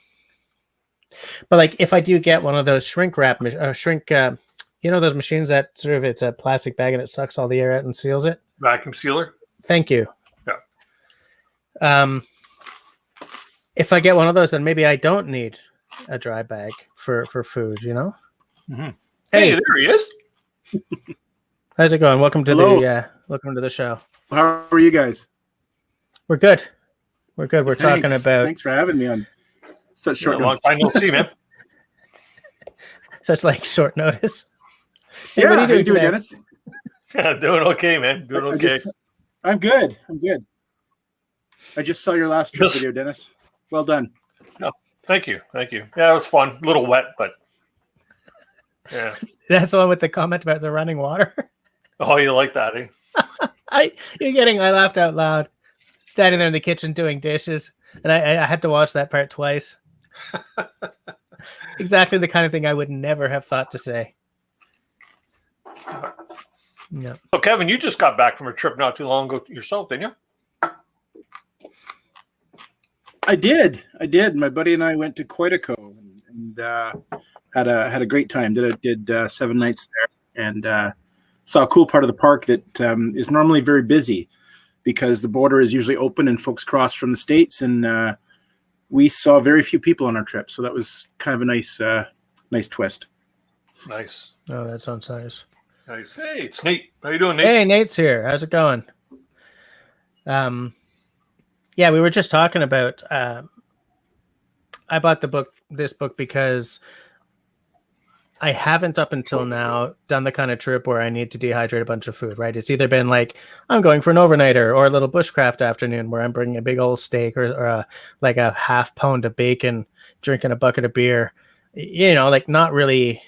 like if I do get one of those shrink wrap, those machines that sort of, it's a plastic bag and it sucks all the air out and seals it. Vacuum sealer. Thank you. Yeah. If I get one of those, then maybe I don't need a dry bag for food, Mm-hmm. Hey, there he is. How's it going? Welcome to Hello. welcome to the show. How are you guys? We're good. We're good. We're talking Thanks. about Thanks for having me on such short long notice. time no see, man. such like short notice. Hey, Yeah, what are how you doing, today? Dennis? Doing okay, man. Doing okay. I'm good. I just saw your last trip video, Dennis. Well done. No, thank you. Yeah, it was fun. A little wet, but yeah. That's the one with the comment about the running water. Oh, you like that, eh? I laughed out loud, standing there in the kitchen doing dishes, and I had to watch that part twice. Exactly the kind of thing I would never have thought to say. No. So, Kevin, you just got back from a trip not too long ago yourself, didn't you? I did. My buddy and I went to Quetico and had a great time. Did 7 nights there and saw a cool part of the park that is normally very busy because the border is usually open and folks cross from the States, and we saw very few people on our trip. So that was kind of a nice twist. Nice. Oh, that sounds nice. Nice. Hey, it's Nate. How you doing, Nate? Hey, Nate's here. How's it going? Yeah, we were just talking about. I bought this book because I haven't up until now done the kind of trip where I need to dehydrate a bunch of food. Right? It's either been like I'm going for an overnighter or a little bushcraft afternoon where I'm bringing a big old steak or like a half pound of bacon, drinking a bucket of beer. You know, like not really.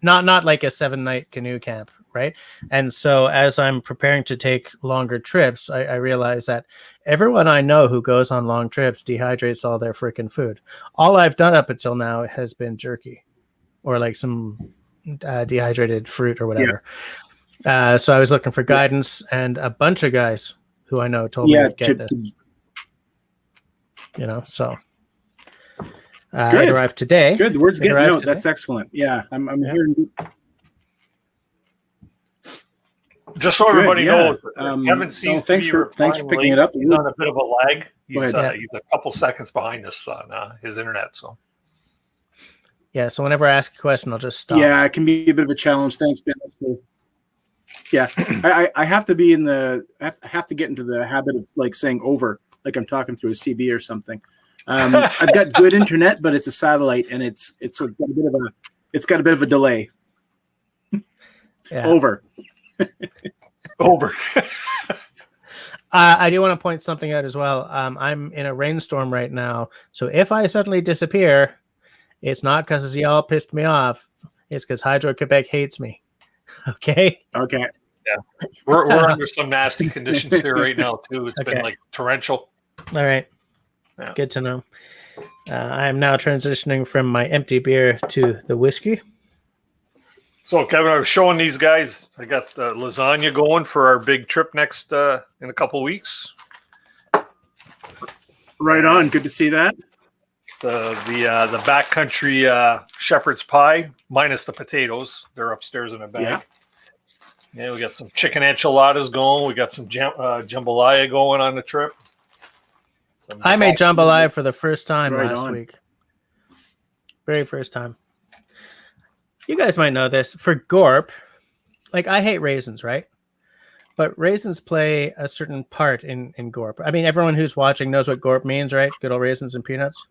not like a 7-night canoe camp, right? And so as I'm preparing to take longer trips, I realize that everyone I know who goes on long trips dehydrates all their freaking food. All I've done up until now has been jerky or like some dehydrated fruit or whatever. Yeah. So I was looking for guidance, and a bunch of guys who I know told me to get this. You know, so... it arrived today. Good. The word's getting out. That's excellent. Yeah, I'm hearing. Just so everybody knows, Kevin seems thanks for picking it up. He's on a bit of a lag. He's a couple seconds behind us on his internet. So yeah. So whenever I ask a question, I'll just stop. Yeah, it can be a bit of a challenge. Thanks, Dennis. Yeah, I have to be I have to get into the habit of like saying over, like I'm talking through a CB or something. I've got good internet, but it's a satellite, and it's sort of got a bit of a delay. Yeah. Over. I do want to point something out as well. I'm in a rainstorm right now, so if I suddenly disappear, it's not because y'all pissed me off. It's because Hydro-Quebec hates me. Okay. Okay. Yeah, we're under some nasty conditions here right now too. It's been like torrential. All right. Yeah. Good to know. I am now transitioning from my empty beer to the whiskey. So, Kevin, I was showing these guys. I got the lasagna going for our big trip next in a couple of weeks. Right on. Good to see that. The backcountry shepherd's pie minus the potatoes. They're upstairs in a bag. Yeah, we got some chicken enchiladas going. We got some jambalaya going on the trip. I made jambalaya for the first time last week. Very first time. You guys might know this. For Gorp, like I hate raisins, right? But raisins play a certain part in Gorp. I mean, everyone who's watching knows what Gorp means, right? Good old raisins and peanuts.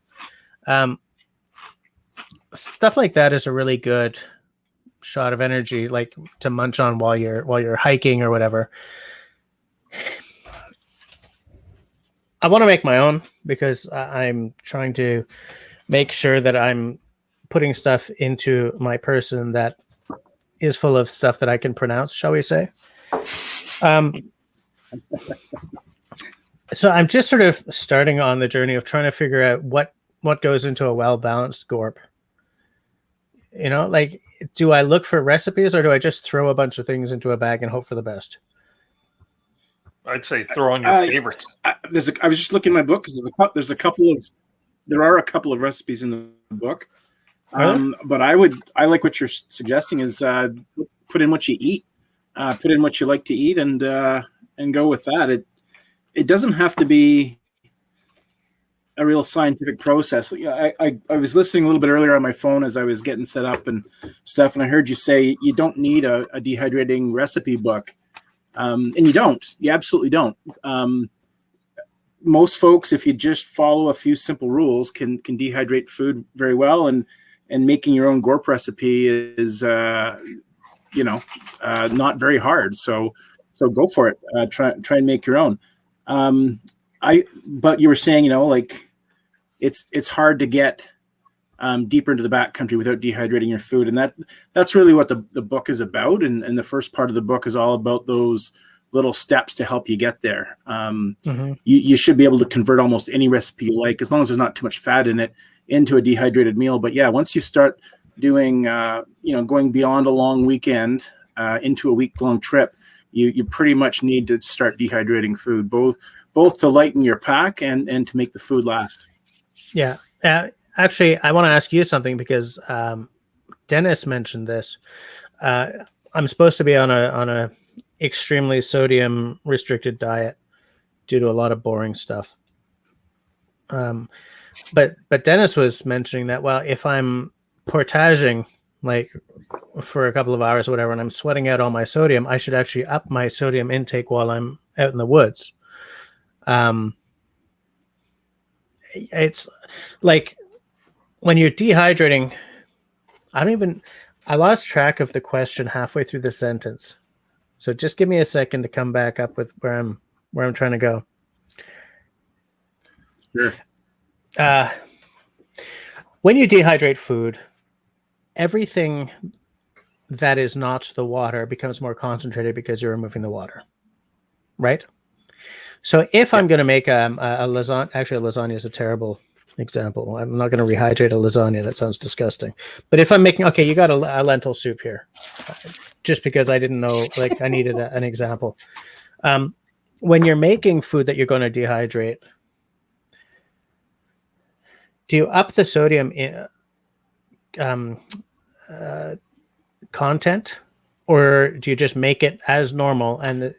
Stuff like that is a really good shot of energy, like to munch on while you're hiking or whatever. I want to make my own because I'm trying to make sure that I'm putting stuff into my person that is full of stuff that I can pronounce, shall we say. So I'm just sort of starting on the journey of trying to figure out what goes into a well-balanced Gorp. You know, like, do I look for recipes or do I just throw a bunch of things into a bag and hope for the best? I'd say throw on your favorites. I was just looking at my book because there are a couple of recipes in the book. But I like what you're suggesting is put in what you eat, put in what you like to eat, and go with that. It doesn't have to be a real scientific process. I was listening a little bit earlier on my phone as I was getting set up and stuff, and I heard you say you don't need a dehydrating recipe book, and you don't. You absolutely don't. Most folks, if you just follow a few simple rules, can dehydrate food very well, and making your own gorp recipe is not very hard. So go for it. Try and make your own. But you were saying, like it's hard to get deeper into the backcountry without dehydrating your food, and that's really what the book is about. And the first part of the book is all about those little steps to help you get there. You should be able to convert almost any recipe you like, as long as there's not too much fat in it, into a dehydrated meal. But yeah, once you start doing, going beyond a long weekend into a week-long trip, you pretty much need to start dehydrating food, both to lighten your pack and to make the food last. Yeah. Actually, I want to ask you something, because Dennis mentioned this. I'm supposed to be on a extremely sodium restricted diet due to a lot of boring stuff. But Dennis was mentioning that, well, if I'm portaging like for a couple of hours or whatever, and I'm sweating out all my sodium, I should actually up my sodium intake while I'm out in the woods. It's like when you're dehydrating, I lost track of the question halfway through the sentence. So just give me a second to come back up with where I'm trying to go. Sure. When you dehydrate food, everything that is not the water becomes more concentrated because you're removing the water, right? So if I'm going to make a lasagna, actually a lasagna is a terrible example. I'm not going to rehydrate a lasagna. That sounds disgusting. But if I'm making, okay, you got a lentil soup here, just because I didn't know, like I needed an example. When you're making food that you're going to dehydrate, do you up the sodium content, or do you just make it as normal? And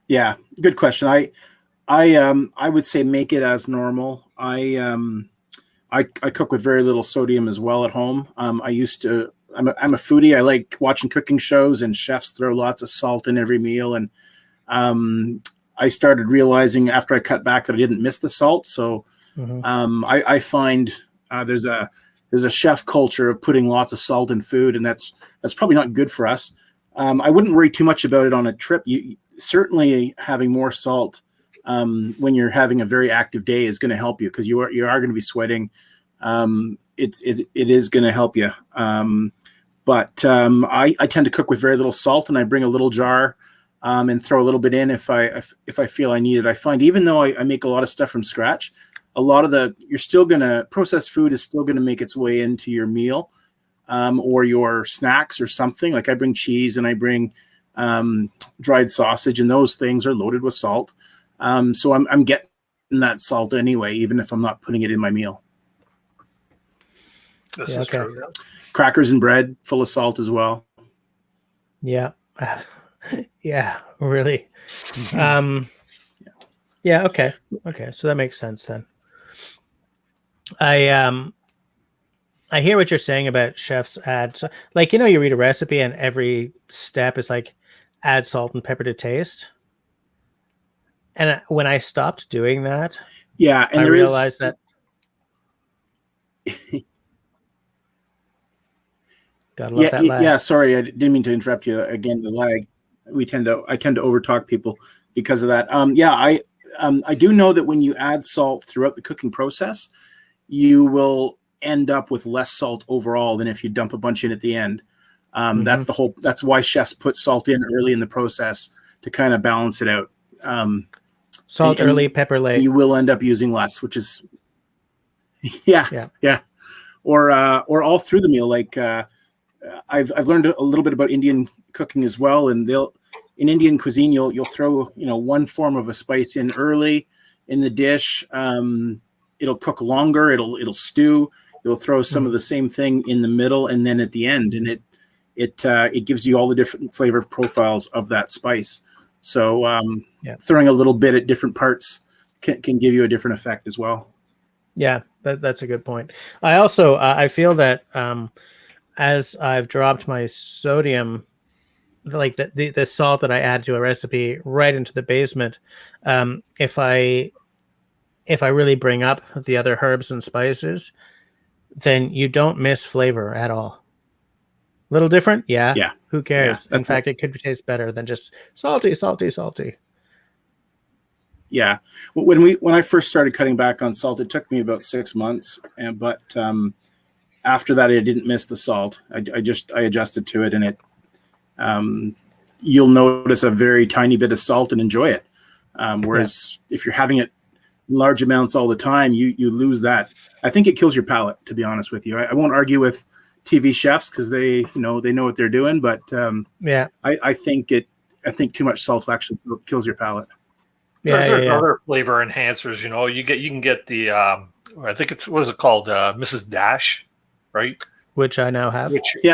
yeah, good question. I would say make it as normal. I cook with very little sodium as well at home. I'm a foodie. I like watching cooking shows, and chefs throw lots of salt in every meal. And I started realizing after I cut back that I didn't miss the salt. So I find there's a chef culture of putting lots of salt in food, and that's probably not good for us. I wouldn't worry too much about it on a trip. Certainly having more salt when you're having a very active day is going to help you, because you are going to be sweating. It is going to help you. But I tend to cook with very little salt, and I bring a little jar and throw a little bit in if I feel I need it. I find even though I make a lot of stuff from scratch, a lot of processed food is still going to make its way into your meal or your snacks or something. Like I bring cheese and I bring dried sausage, and those things are loaded with salt. So I'm getting that salt anyway, even if I'm not putting it in my meal. This is true. Yeah. Crackers and bread full of salt as well. Yeah. Yeah, really. Yeah. Okay. So that makes sense then. I hear what you're saying about chefs add, like, you read a recipe and every step is like add salt and pepper to taste. And when I stopped doing that, yeah, and I realized that. Gotta love that lag. Yeah. Sorry, I didn't mean to interrupt you again. The lag. I tend to overtalk people because of that. I do know that when you add salt throughout the cooking process, you will end up with less salt overall than if you dump a bunch in at the end. That's why chefs put salt in early in the process to kind of balance it out. Salt early, pepper late. You will end up using less, which is yeah. Or all through the meal. Like I've learned a little bit about Indian cooking as well, and in Indian cuisine you'll throw one form of a spice in early in the dish. It'll cook longer. It'll stew. You'll throw some of the same thing in the middle and then at the end, and it gives you all the different flavor profiles of that spice. So throwing a little bit at different parts can give you a different effect as well. Yeah, that's a good point. I also I feel that as I've dropped my sodium, like the salt that I add to a recipe right into the basement, if I really bring up the other herbs and spices, then you don't miss flavor at all. Little different, yeah. Yeah. Who cares? Yeah, In fact, it could taste better than just salty, salty, salty. Yeah, when I first started cutting back on salt, it took me about 6 months, but after that, I didn't miss the salt. I adjusted to it, and it you'll notice a very tiny bit of salt and enjoy it. Whereas if you're having it in large amounts all the time, you lose that. I think it kills your palate, to be honest with you. I won't argue with TV chefs because they know what they're doing, but I think too much salt actually kills your palate. There's other flavor enhancers. You can get the I think it's, what is it called, Mrs. Dash, right? Which I now have.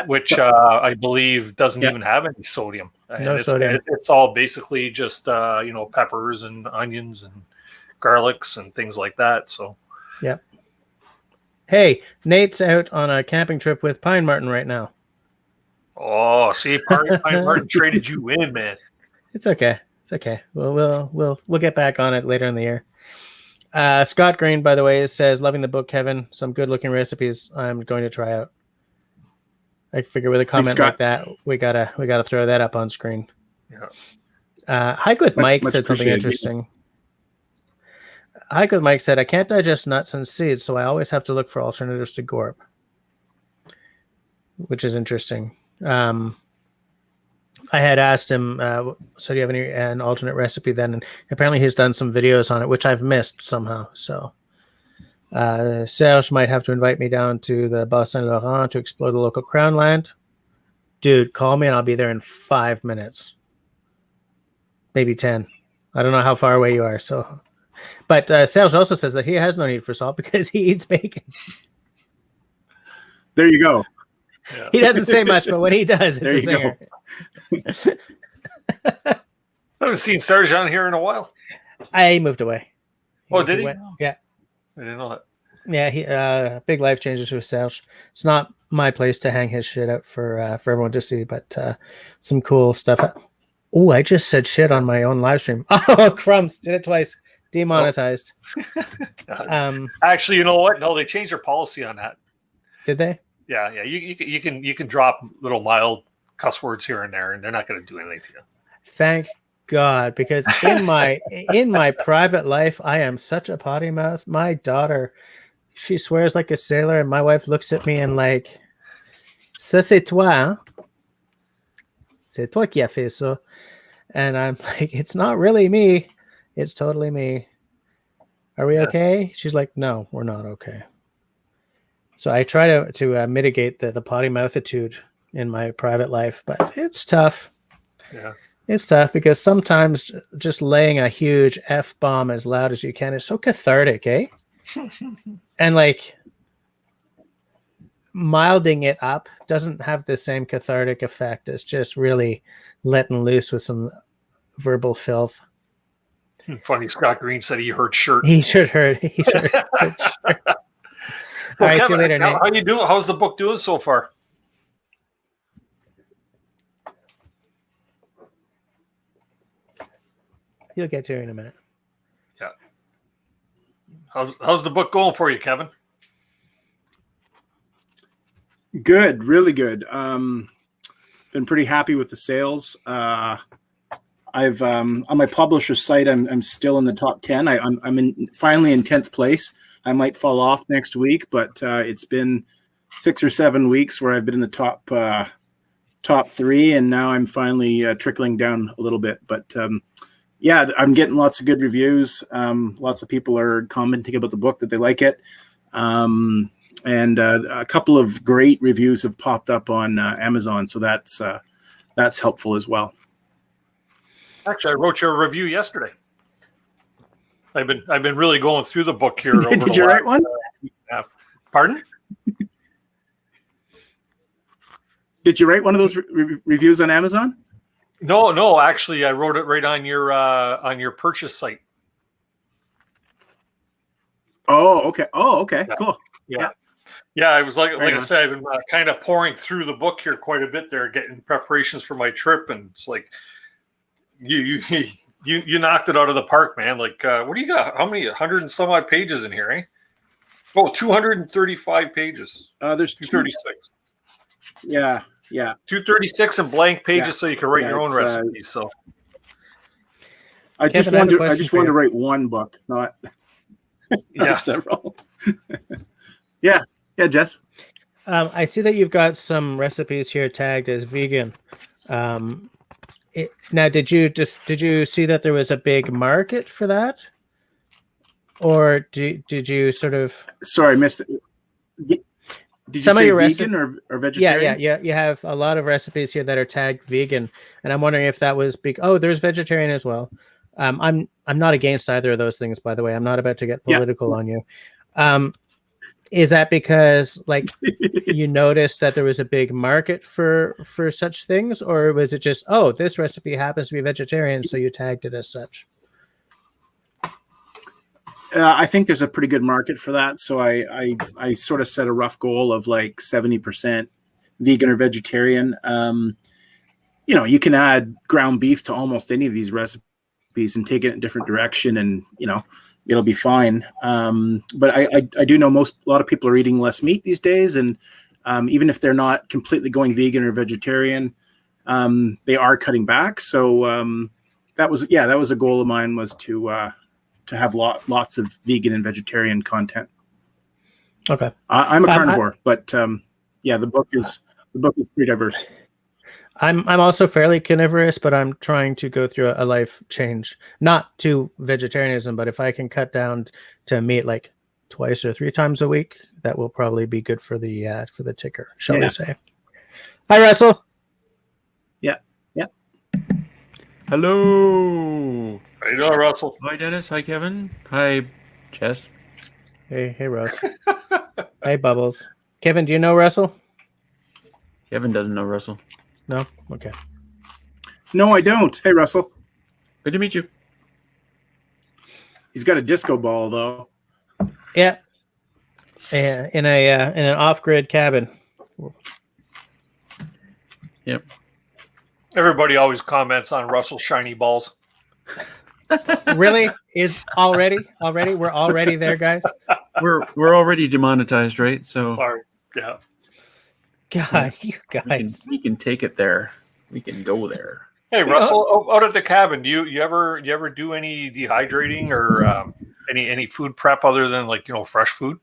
Which I believe doesn't even have any sodium. No sodium. It's all basically just peppers and onions and garlics and things like that. So yeah. Hey, Nate's out on a camping trip with Pine Martin right now. Oh, see, Pine Martin traded you in, man. It's okay. It's okay. We'll get back on it later in the year. Scott Green, by the way, says, loving the book, Kevin. Some good looking recipes I'm going to try out. I figure with a comment like that, we gotta throw that up on screen. Yeah. Hike with Mike said something interesting. Hike with Mike said, I can't digest nuts and seeds, so I always have to look for alternatives to Gorp, which is interesting. I had asked him, so do you have an alternate recipe then? And apparently he's done some videos on it, which I've missed somehow. So Serge might have to invite me down to the Bas-Saint-Laurent to explore the local crown land. Dude, call me and I'll be there in 5 minutes. Maybe 10. I don't know how far away you are. But Serge also says that he has no need for salt because he eats bacon. There you go. Yeah. He doesn't say much, but when he does, it's a singer. I haven't seen Serge on here in a while. I moved away. Did he? Yeah. I didn't know that. Yeah, he big life changes with Serge. It's not my place to hang his shit out for everyone to see, but some cool stuff. Oh, I just said shit on my own live stream. Oh, crumbs! Did it twice. Demonetized. Actually, you know what? No, they changed their policy on that. Did they? Yeah. You can drop little mild cuss words here and there, and they're not going to do anything to you. Thank God, because in my private life, I am such a potty mouth. My daughter, she swears like a sailor, and my wife looks at me and like, "Ça c'est toi, hein? C'est toi qui a fait ça." And I'm like, "It's not really me. It's totally me. Are we okay?" She's like, "No, we're not okay." So I try to mitigate the potty mouthitude in my private life, but it's tough. Yeah. It's tough because sometimes just laying a huge F-bomb as loud as you can is so cathartic, eh? And like milding it up doesn't have the same cathartic effect as just really letting loose with some verbal filth. Funny, Scott Green said he heard shirt. He should heard. He should heard shirt. All right, Kevin, see you later, Nate. How you doing? How's the book doing so far? You'll get to it in a minute. Yeah. How's the book going for you, Kevin? Good, really good. Been pretty happy with the sales. I've on my publisher's site, I'm still in the top 10. I'm finally in 10th place. I might fall off next week, but it's been 6 or 7 weeks where I've been in the top 3, and now I'm finally trickling down a little bit. But yeah, I'm getting lots of good reviews. Lots of people are commenting about the book that they like it, and a couple of great reviews have popped up on Amazon, so that's helpful as well. Actually, I wrote your review yesterday. I've been really going through the book here. Did you write one? Pardon? Did you write one of those reviews on Amazon? No. Actually, I wrote it right on your purchase site. Oh, okay. Yeah. Cool. Yeah, I was like Right I on. said, I've been kind of pouring through the book here quite a bit there, getting preparations for my trip, and it's like you you knocked it out of the park, man. Like, what do you got? How many 100 and some odd pages in here, eh? Oh, 235 pages. There's 236. Yeah. 236 and blank pages, Yeah. so you can write Yeah, your own it's, recipes. So I Kevin, just I have a wanted question for to you. write one book, not yeah, several. Yeah, Jess. I see that you've got some recipes here tagged as vegan. Now, did you see that there was a big market for that, or did you sort of Sorry, I missed it. Did you some of say your vegan or vegetarian? Yeah. You have a lot of recipes here that are tagged vegan, and I'm wondering if that was big. Oh, there's vegetarian as well. I'm not against either of those things, by the way. I'm not about to get political on you. Is that because like you noticed that there was a big market for such things, or was it just, oh, this recipe happens to be vegetarian, so you tagged it as such? I think there's a pretty good market for that. So I sort of set a rough goal of like 70% vegan or vegetarian. You can add ground beef to almost any of these recipes and take it in a different direction, and it'll be fine. But I do know a lot of people are eating less meat these days, and even if they're not completely going vegan or vegetarian, they are cutting back. So that was a goal of mine, was to have lots of vegan and vegetarian content. Okay. I'm a carnivore, but the book is pretty diverse. I'm also fairly carnivorous, but I'm trying to go through a life change, not to vegetarianism, but if I can cut down to meat like twice or 3 times a week, that will probably be good for the ticker, shall we say. Hi, Russell. Yeah. Hello. how you doing, Russell? Hi, Dennis. Hi, Kevin. Hi, Jess. Hey, Russ. Hey, Bubbles. Kevin, do you know Russell? Kevin doesn't know Russell. No? Okay. No, I don't. Hey, Russell. Good to meet you. He's got a disco ball though. Yeah. In an off-grid cabin. Yep. Everybody always comments on Russell's shiny balls. Really? Is already? We're already there, guys? We're already demonetized, right? So Sorry. Yeah. God, you guys. we can take it there. We can go there. Hey, Russell, out at the cabin, do you ever do any dehydrating or any food prep other than fresh food?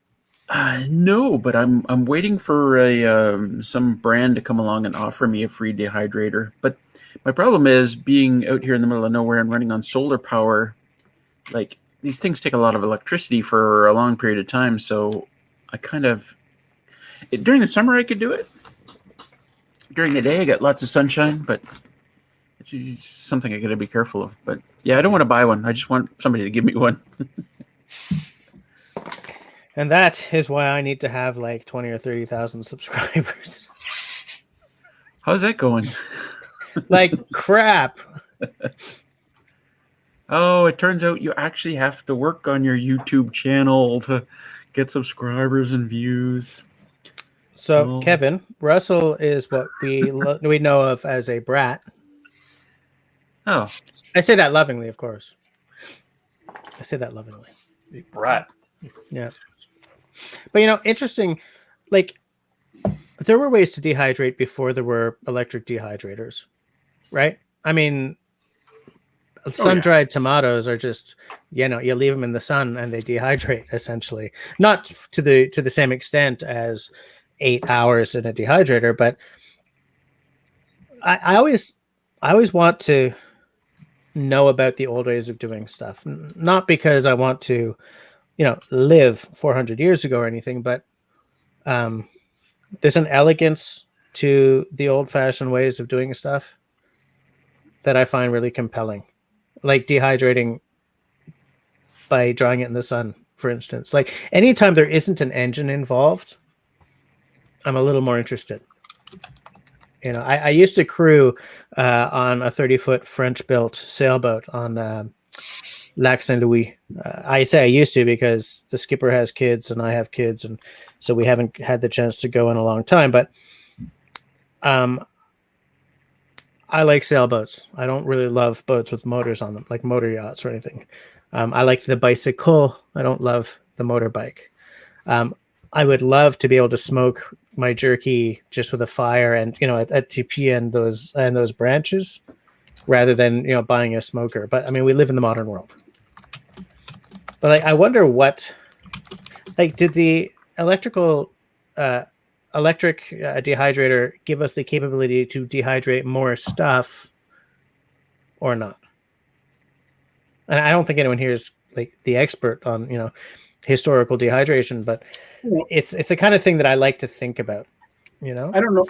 No, but I'm waiting for some brand to come along and offer me a free dehydrator. But my problem is being out here in the middle of nowhere and running on solar power. Like, these things take a lot of electricity for a long period of time, so I during the summer I could do it. During the day I got lots of sunshine, but it's something I got to be careful of. But yeah, I don't want to buy one. I just want somebody to give me one. And that is why I need to have like 20 or 30,000 subscribers. How's that going? Like crap. Oh, it turns out you actually have to work on your YouTube channel to get subscribers and views. So, Kevin, Russell is what we know of as a brat. Oh. I say that lovingly, of course. I say that lovingly. Brat. Yeah. But, interesting, like, there were ways to dehydrate before there were electric dehydrators, right? I mean, sun-dried tomatoes are just, you leave them in the sun and they dehydrate, essentially. Not to the same extent as 8 hours in a dehydrator, but I always want to know about the old ways of doing stuff. Not because I want to, live 400 years ago or anything, but there's an elegance to the old-fashioned ways of doing stuff that I find really compelling. Like dehydrating by drying it in the sun, for instance. Like anytime there isn't an engine involved, I'm a little more interested. I used to crew on a 30-foot French-built sailboat on Lac Saint Louis. I say I used to because the skipper has kids and I have kids, and so we haven't had the chance to go in a long time. But I like sailboats. I don't really love boats with motors on them, like motor yachts or anything. I like the bicycle. I don't love the motorbike. I would love to be able to smoke my jerky just with a fire and, at TP and those branches rather than, buying a smoker. But I mean, we live in the modern world. But I wonder what, did the electric dehydrator give us the capability to dehydrate more stuff or not? And I don't think anyone here is like the expert on, historical dehydration, but it's the kind of thing that I like to think about, I don't know.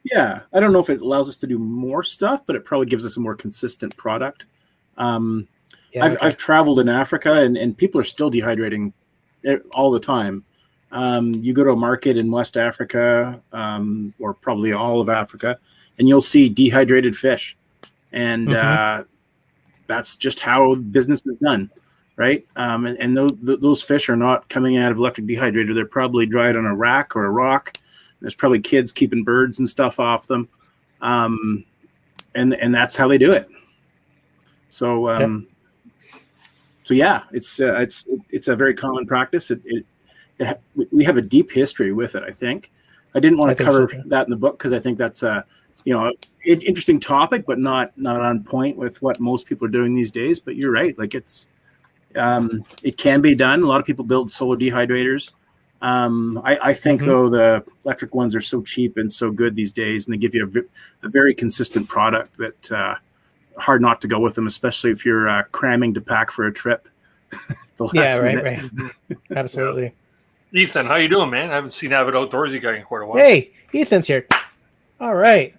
Yeah, I don't know if it allows us to do more stuff, but it probably gives us a more consistent product. I've traveled in Africa, and people are still dehydrating all the time. You go to a market in West Africa, or probably all of Africa, and you'll see dehydrated fish. And that's just how business is done, right? And those fish are not coming out of electric dehydrator. They're probably dried on a rack or a rock. There's probably kids keeping birds and stuff off them. And that's how they do it. So, yeah, it's a very common practice. We have a deep history with it, I think. I didn't want to cover that in the book because I think that's an interesting topic, but not on point with what most people are doing these days. But you're right. Like it can be done. A lot of people build solar dehydrators. I think though the electric ones are so cheap and so good these days, and they give you a very consistent product that hard not to go with them, especially if you're cramming to pack for a trip. Right. Absolutely. Ethan, how you doing, man? I haven't seen Avid Outdoorsy guy in quite a while. Hey, Ethan's here. All right.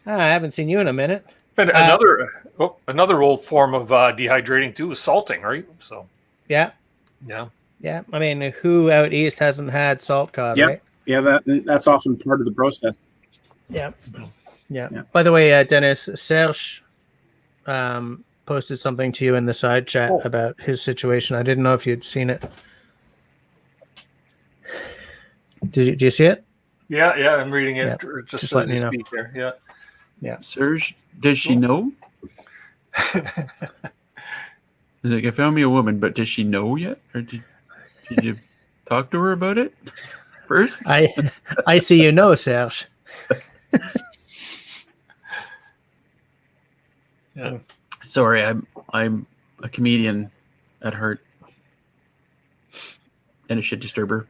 I haven't seen you in a minute. And another old form of dehydrating too is salting, right? So yeah. I mean, who out east hasn't had salt cod, right? Yeah, that's often part of the process. Yeah. By the way, Dennis, Serge posted something to you in the side chat about his situation. I didn't know if you'd seen it. Do you see it? Yeah, I'm reading it. Just letting you know. There. Yeah. Serge, does she know? Like, I found me a woman, but does she know yet? Or did you talk to her about it first? I see you know, Serge. Yeah. Sorry, I'm a comedian at heart and a shit disturber.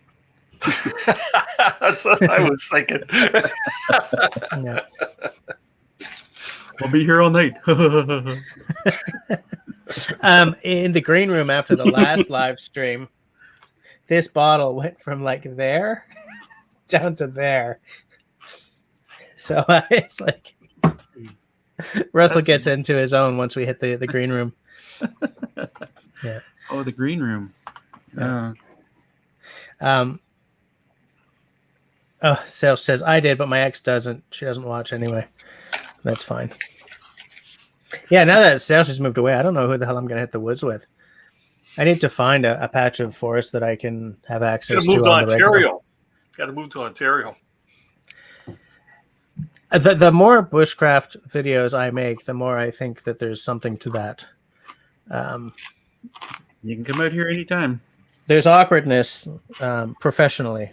That's what I was thinking. Yeah. I'll be here all night. In the green room after the last live stream, this bottle went from like there down to there. So it's like Russell gets into his own once we hit the green room. Yeah. Oh, the green room. Yeah. Sales says I did, but my ex doesn't. She doesn't watch anyway. That's fine. Yeah, now that Sales has moved away, I don't know who the hell I'm going to hit the woods with. I need to find a patch of forest that I can have access to. Got to move to Ontario. The more bushcraft videos I make, the more I think that there's something to that. You can come out here anytime. There's awkwardness professionally,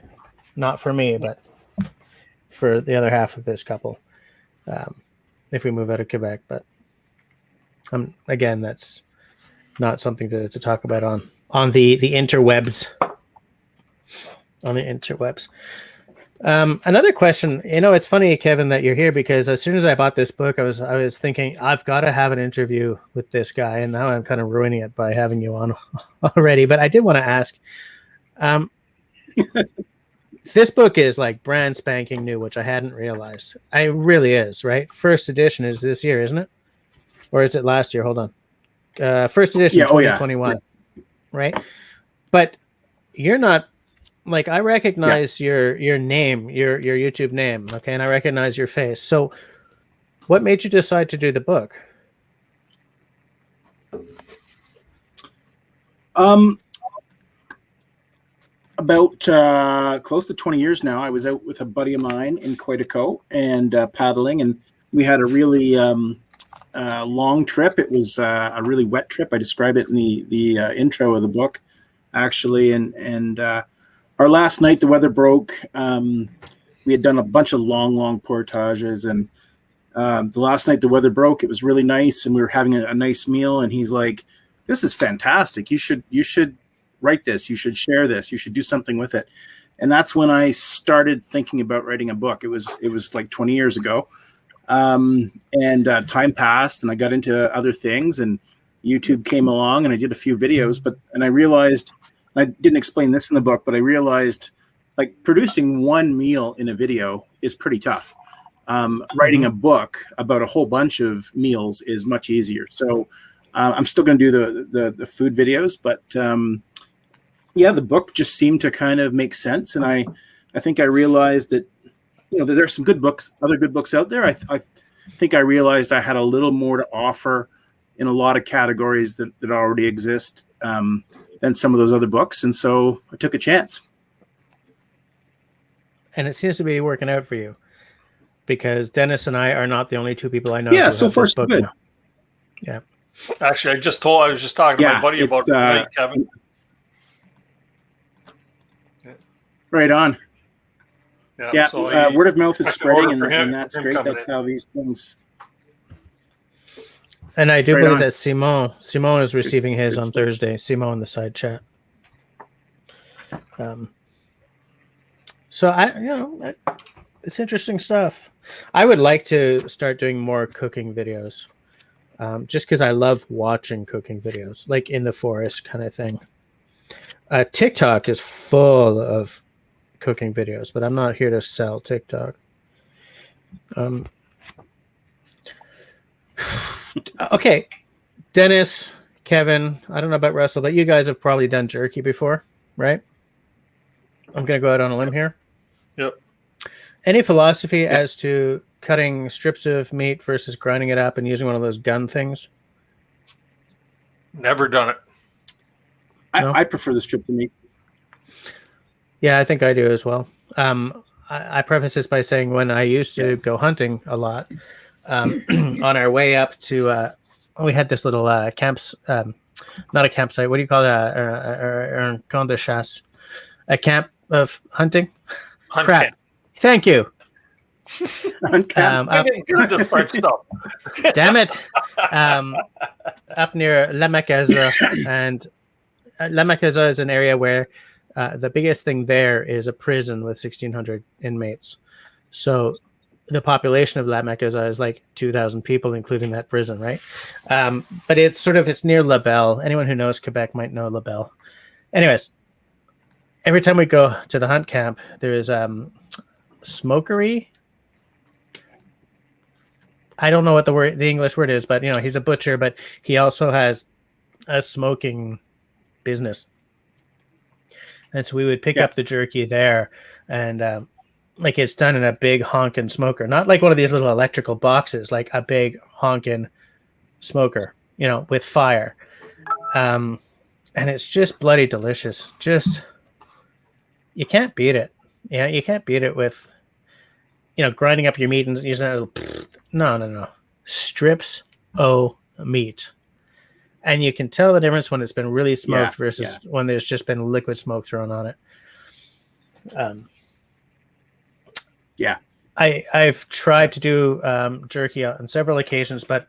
not for me, but for the other half of this couple, if we move out of Quebec. But again, that's not something to talk about on the interwebs. On the interwebs. Another question. It's funny, Kevin, that you're here because as soon as I bought this book, I was thinking I've got to have an interview with this guy, and now I'm kind of ruining it by having you on already. But I did want to ask. This book is like brand spanking new, which I hadn't realized. It really is, right? First edition is this year, isn't it? Or is it last year? Hold on. First edition, 2021, right? But you're not, like, I recognize your name, your YouTube name, okay? And I recognize your face. So What made you decide to do the book? About close to 20 years now, I was out with a buddy of mine in Quetico and paddling, and we had a really long trip. It was a really wet trip. I describe it in the intro of the book, actually. And our last night, the weather broke. We had done a bunch of long portages, and the last night the weather broke. It was really nice, and we were having a nice meal. And he's like, "This is fantastic. You should write this. You should share this. You should do something with it." And that's when I started thinking about writing a book. It was like 20 years ago. And time passed, and I got into other things, and YouTube came along, and I did a few videos. And I realized, I didn't explain this in the book, but I realized, like, producing one meal in a video is pretty tough. Writing a book about a whole bunch of meals is much easier. So I'm still going to do the food videos, but yeah, the book just seemed to kind of make sense. And I think I realized that, there's some good books, other good books out there. I think I realized I had a little more to offer in a lot of categories that already exist than some of those other books. And so I took a chance. And it seems to be working out for you, because Dennis and I are not the only two people I know. Yeah, who so have far this so book good. now. Yeah. Actually, I was just talking to my buddy about it tonight, Kevin. Right on. Yeah, so word of mouth is spreading, order for him- and that's him great. coming That's in. how these things. And I do Right believe on. that Simon is receiving his good on stuff. Thursday. Simon in the side chat. So it's interesting stuff. I would like to start doing more cooking videos, just because I love watching cooking videos, like in the forest kind of thing. TikTok is full of cooking videos, but I'm not here to sell TikTok. Okay, Dennis, Kevin, I don't know about Russell, but you guys have probably done jerky before, right? I'm going to go out on a limb here. Yep. Any philosophy as to cutting strips of meat versus grinding it up and using one of those gun things? Never done it. No? I prefer the strip to meat. Yeah, I think I do as well. I preface this by saying when I used to go hunting a lot, on our way up to, we had this little not a campsite. What do you call it? Un camp de chasse. A camp of hunting? Hunt Crap. camp. Thank you. I'm getting good at this part stuff. Damn it. Up near La Macasa. And La Macasa is an area where the biggest thing there is a prison with 1,600 inmates. So the population of La Macasa is like 2,000 people, including that prison, right? But it's near La Belle. Anyone who knows Quebec might know La Belle. Anyways, every time we go to the hunt camp, there is smokery. I don't know what the English word is, but he's a butcher, but he also has a smoking business. And so we would pick up the jerky there, and like it's done in a big honkin' smoker, not like one of these little electrical boxes, like a big honkin' smoker, with fire. And it's just bloody delicious. Just, you can't beat it. Yeah, you can't beat it with, grinding up your meat and using that little, no. Strips o' meat. And you can tell the difference when it's been really smoked versus when there's just been liquid smoke thrown on it. I've tried to do jerky on several occasions, but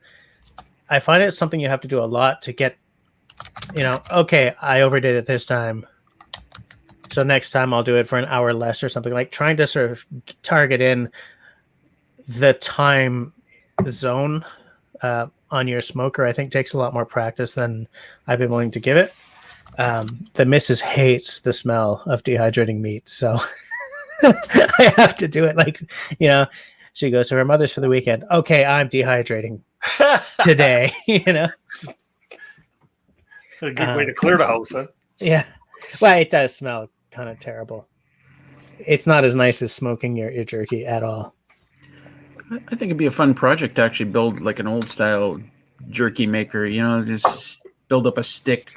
I find it's something you have to do a lot to get, okay, I overdid it this time, so next time I'll do it for an hour less or something. Like trying to sort of target in the time zone on your smoker, I think takes a lot more practice than I've been willing to give it. The missus hates the smell of dehydrating meat, so I have to do it. Like, she goes to her mother's for the weekend. Okay, I'm dehydrating today. A good way to clear the house, huh? Yeah. Well, it does smell kind of terrible. It's not as nice as smoking your jerky at all. I think it'd be a fun project to actually build like an old style jerky maker. Just build up a stick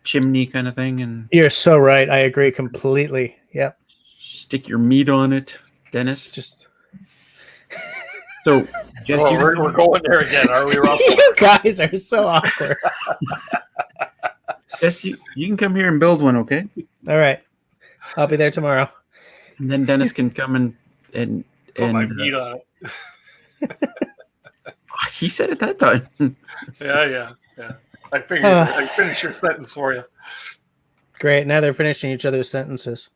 chimney kind of thing and You're so right. I agree completely. Yep. stick your meat on it, Dennis. Just So, Jess, Well, we're going there again, are we, Rob? you guys are so awkward. Jess, you can come here and build one, okay? All right. I'll be there tomorrow. And then Dennis can come and Put my meat on it. he said it that time. Yeah. I figured I'd finish your sentence for you. Great. Now they're finishing each other's sentences.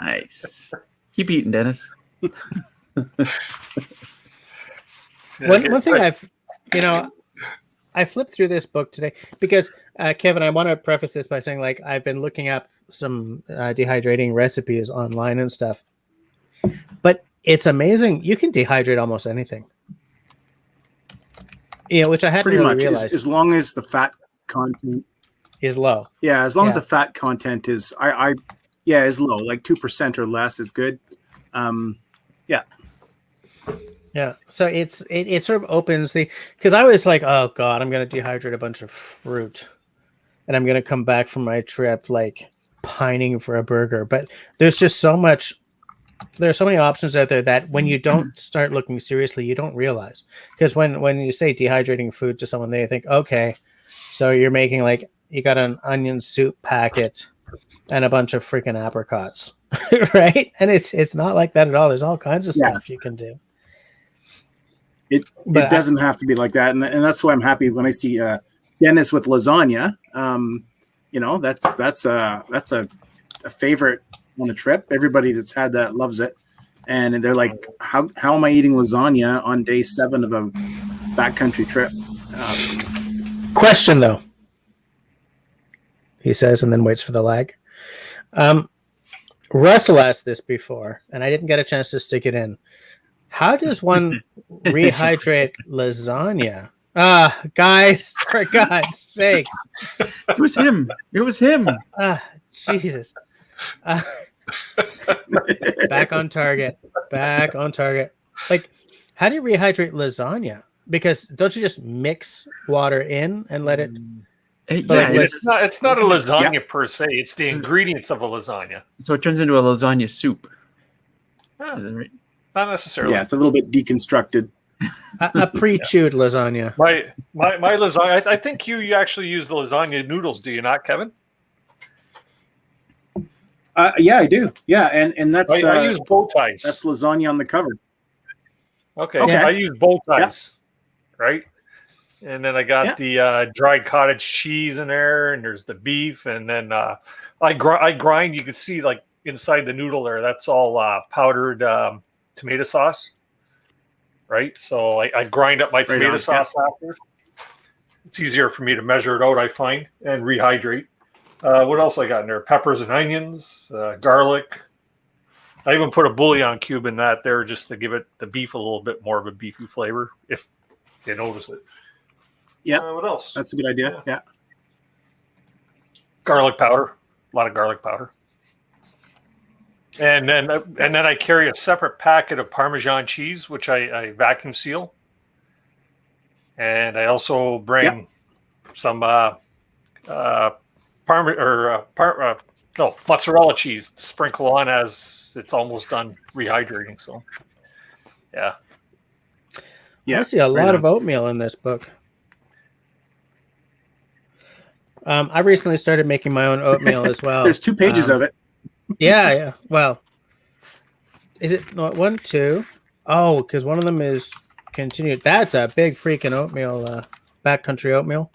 Nice. Keep eating, Dennis. One thing I flipped through this book today because Kevin, I want to preface this by saying like I've been looking up some dehydrating recipes online and stuff, but it's amazing. You can dehydrate almost anything. Which I hadn't Pretty really much, realized. as long as the fat content Is low. Yeah, as long as the fat content is is low, like 2% or less is good. Yeah, so it sort of opens because I was like, oh god, I'm gonna dehydrate a bunch of fruit, and I'm gonna come back from my trip like pining for a burger. But there's just so much. There are so many options out there that when you don't start looking seriously, you don't realize. Because when you say dehydrating food to someone, they think, okay, so you're making like you got an onion soup packet and a bunch of freaking apricots, right? And it's not like that at all. There's all kinds of stuff you can do. It doesn't have to be like that, and that's why I'm happy when I see Dennis with lasagna. That's a favorite on a trip. Everybody that's had that loves it, and they're like, "How am I eating lasagna on day 7 of a backcountry trip?" Question though, he says, and then waits for the lag. Russell asked this before, and I didn't get a chance to stick it in. How does one rehydrate lasagna? Guys, for God's sakes. It was him. Jesus. Back on target. Like, how do you rehydrate lasagna? Because don't you just mix water in and let it... It's not a lasagna per se. It's the ingredients of a lasagna. So it turns into a lasagna soup. Is that right? Not necessarily. Yeah, it's a little bit deconstructed. a pre-chewed lasagna. My lasagna. I think you actually use the lasagna noodles, do you not, Kevin? Yeah, I do. Yeah, and that's I use bow ties. That's lasagna on the cover. Okay. I use bow ties, right? And then I got the dried cottage cheese in there, and there's the beef, and then I grind. You can see like inside the noodle there. That's all powdered tomato sauce, right? So I grind up my tomato sauce after. It's easier for me to measure it out, I find, and rehydrate. What else I got in there? Peppers and onions, garlic. I even put a bouillon cube in that there just to give it the beef a little bit more of a beefy flavor, if you notice it. Yeah. What else? That's a good idea. Yeah. Garlic powder. A lot of garlic powder. And then I carry a separate packet of Parmesan cheese, which I vacuum seal. And I also bring some mozzarella cheese to sprinkle on as it's almost done rehydrating. So, yeah. I see a lot of oatmeal in this book. I recently started making my own oatmeal as well. There's 2 pages of it. Yeah. Well, is it not 1, 2? Oh, because one of them is continued. That's a big freaking oatmeal, backcountry oatmeal.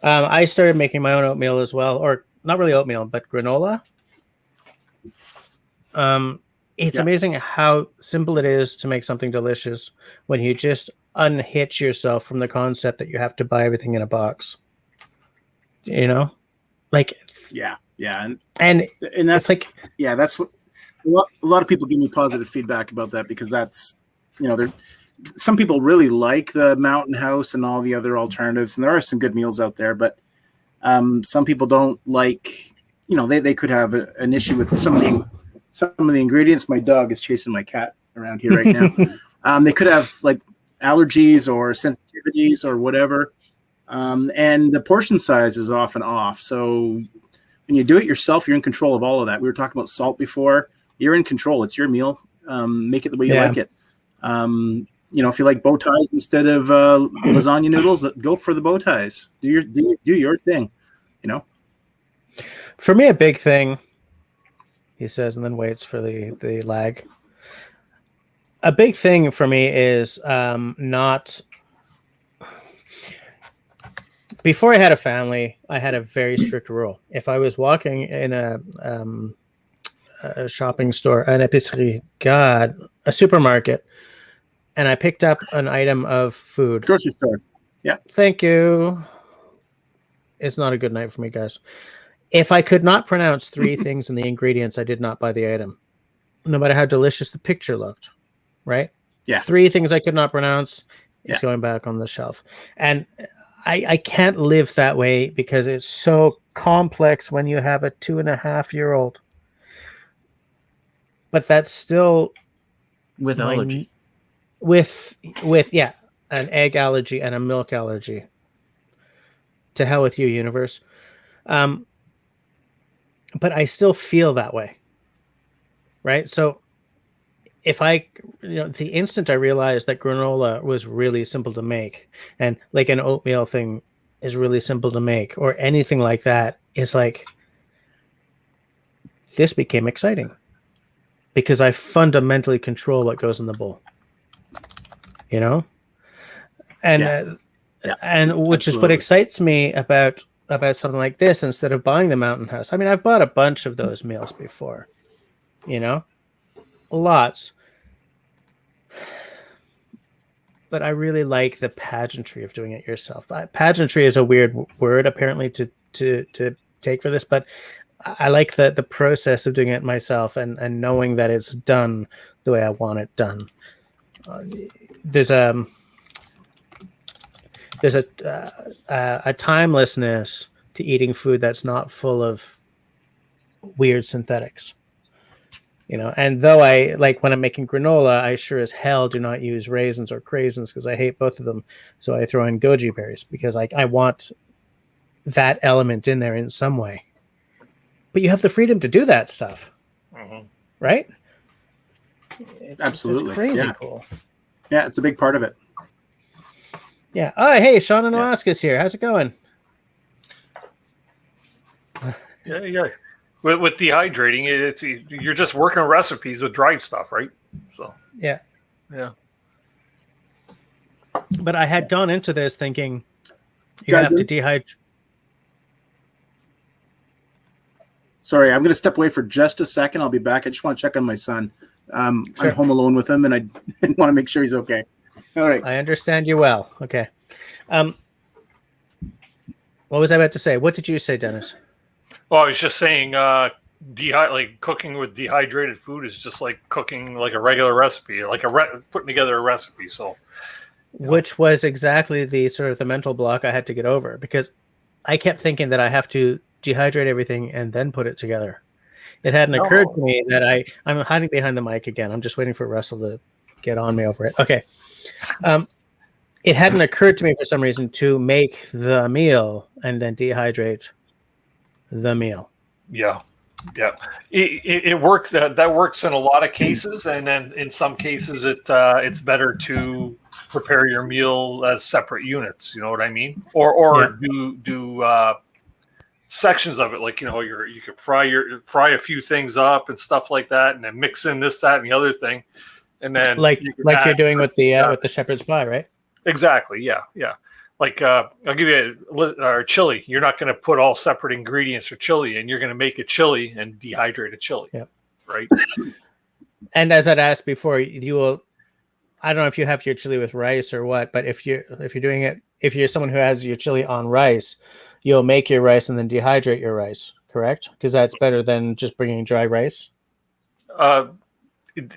I started making my own oatmeal as well, or not really oatmeal, but granola. It's amazing how simple it is to make something delicious when you just unhitch yourself from the concept that you have to buy everything in a box. Like and that's like that's what a lot of people give me positive feedback about that, because that's some people really like the Mountain House and all the other alternatives, and there are some good meals out there, but some people don't like, they could have an issue with some of the ingredients. My dog is chasing my cat around here right now. They could have like allergies or sensitivities or whatever. And the portion size is often off. So when you do it yourself, you're in control of all of that. We were talking about salt before. You're in control. It's your meal. Make it the way you like it. If you like bow ties instead of lasagna noodles, go for the bow ties. Do your thing. For me, a big thing, he says, and then waits for the lag. A big thing for me is not. Before I had a family, I had a very strict rule. If I was walking in a shopping store, an épicerie, a supermarket, and I picked up an item of food. Grocery store. Yeah. Thank you. It's not a good night for me, guys. If I could not pronounce 3 things in the ingredients, I did not buy the item, no matter how delicious the picture looked. Right? Yeah. 3 things I could not pronounce is going back on the shelf. And I can't live that way because it's so complex when you have a 2.5-year-old. But that's still with allergy. With an egg allergy and a milk allergy. To hell with you, universe. But I still feel that way. Right? So if the instant I realized that granola was really simple to make, and like an oatmeal thing is really simple to make, or anything like that, it's like, this became exciting because I fundamentally control what goes in the bowl, and which is what excites me about something like this instead of buying the Mountain House. I mean, I've bought a bunch of those meals before, lots. But I really like the pageantry of doing it yourself. Pageantry is a weird word, apparently, to take for this, but I like the process of doing it myself and knowing that it's done the way I want it done. There's a timelessness to eating food that's not full of weird synthetics. And though I like when I'm making granola, I sure as hell do not use raisins or craisins because I hate both of them. So I throw in goji berries because I want that element in there in some way. But you have the freedom to do that stuff, right? Absolutely, it's crazy cool. Yeah, it's a big part of it. Yeah. Oh, hey, Sean in Alaska's here. How's it going? Yeah. With dehydrating, you're just working recipes with dried stuff, right? So yeah. But I had gone into this thinking you have to dehydrate. Sorry, I'm going to step away for just a second. I'll be back. I just want to check on my son. Sure. I'm home alone with him, and I want to make sure he's okay. All right. I understand you well. Okay. What was I about to say? What did you say, Dennis? Well, I was just saying, cooking with dehydrated food is just like cooking like a regular recipe, like putting together a recipe. So, which was exactly the sort of the mental block I had to get over because I kept thinking that I have to dehydrate everything and then put it together. It hadn't occurred to me that I'm hiding behind the mic again. I'm just waiting for Russell to get on me over it. Okay. It hadn't occurred to me for some reason to make the meal and then dehydrate the meal. Yeah. It works. That works in a lot of cases, and then in some cases, it's better to prepare your meal as separate units. You know what I mean? Or do sections of it, like you could fry a few things up and stuff like that, and then mix in this, that, and the other thing, and then like you're doing with the shepherd's pie, right? Exactly. Yeah. Like I'll give you our chili. You're not going to put all separate ingredients for chili, and you're going to make a chili and dehydrate a chili. Yeah. Right. And as I'd asked before, you will. I don't know if you have your chili with rice or what, but if you're doing it, if you're someone who has your chili on rice, you'll make your rice and then dehydrate your rice, correct? Because that's better than just bringing dry rice.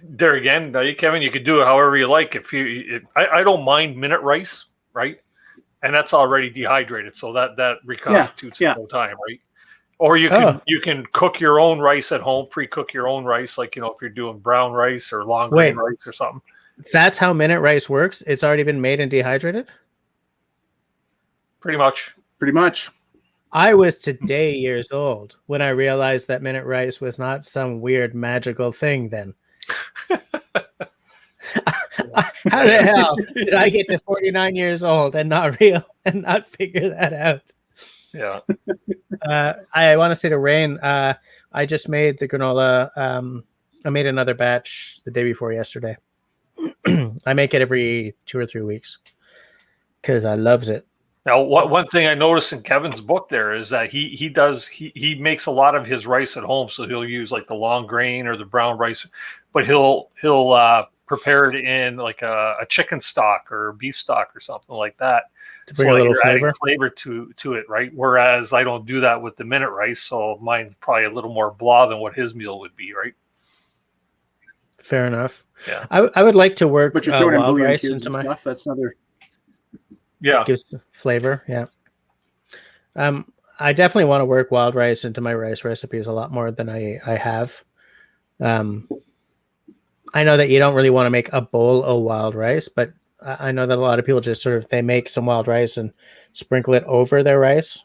There again, Kevin, you could do it however you like. I don't mind minute rice, right? And that's already dehydrated, so that reconstitutes in no time, right? Or you can cook your own rice at home, pre-cook your own rice, like if you're doing brown rice or long grain rice or something. That's how minute rice works. It's already been made and dehydrated. Pretty much. Pretty much. I was today years old when I realized that minute rice was not some weird magical thing. Then, how the hell did I get to 49 years old and not figure that out? Yeah. I want to say to Rain, I just made the granola. I made another batch the day before yesterday. I make it every 2 or 3 weeks because I loves it. Now, one thing I noticed in Kevin's book there is that he makes a lot of his rice at home, so he'll use like the long grain or the brown rice, but he'll prepare it in like a chicken stock or beef stock or something like that to bring a little flavor to it, right? Whereas I don't do that with the minute rice, so mine's probably a little more blah than what his meal would be, right? Fair enough. Yeah, I would like to work. But you're throwing in wild bouillon rice cubes into and my stuff. That's another. Yeah, gives flavor. Yeah. I definitely want to work wild rice into my rice recipes a lot more than I have. I know that you don't really want to make a bowl of wild rice, but I know that a lot of people just they make some wild rice and sprinkle it over their rice.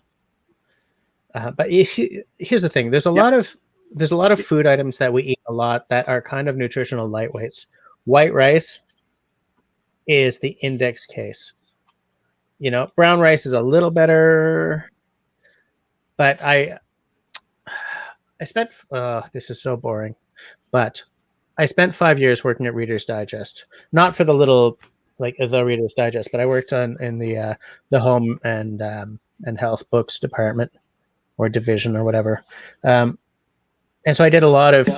But here's the thing: there's a lot of food items that we eat a lot that are kind of nutritional lightweights. White rice is the index case. Brown rice is a little better, but I spent, this is so boring, but I spent 5 years working at Reader's Digest, not for the little, like the Reader's Digest, but I worked in the home and health books department or division or whatever. And so I did a lot of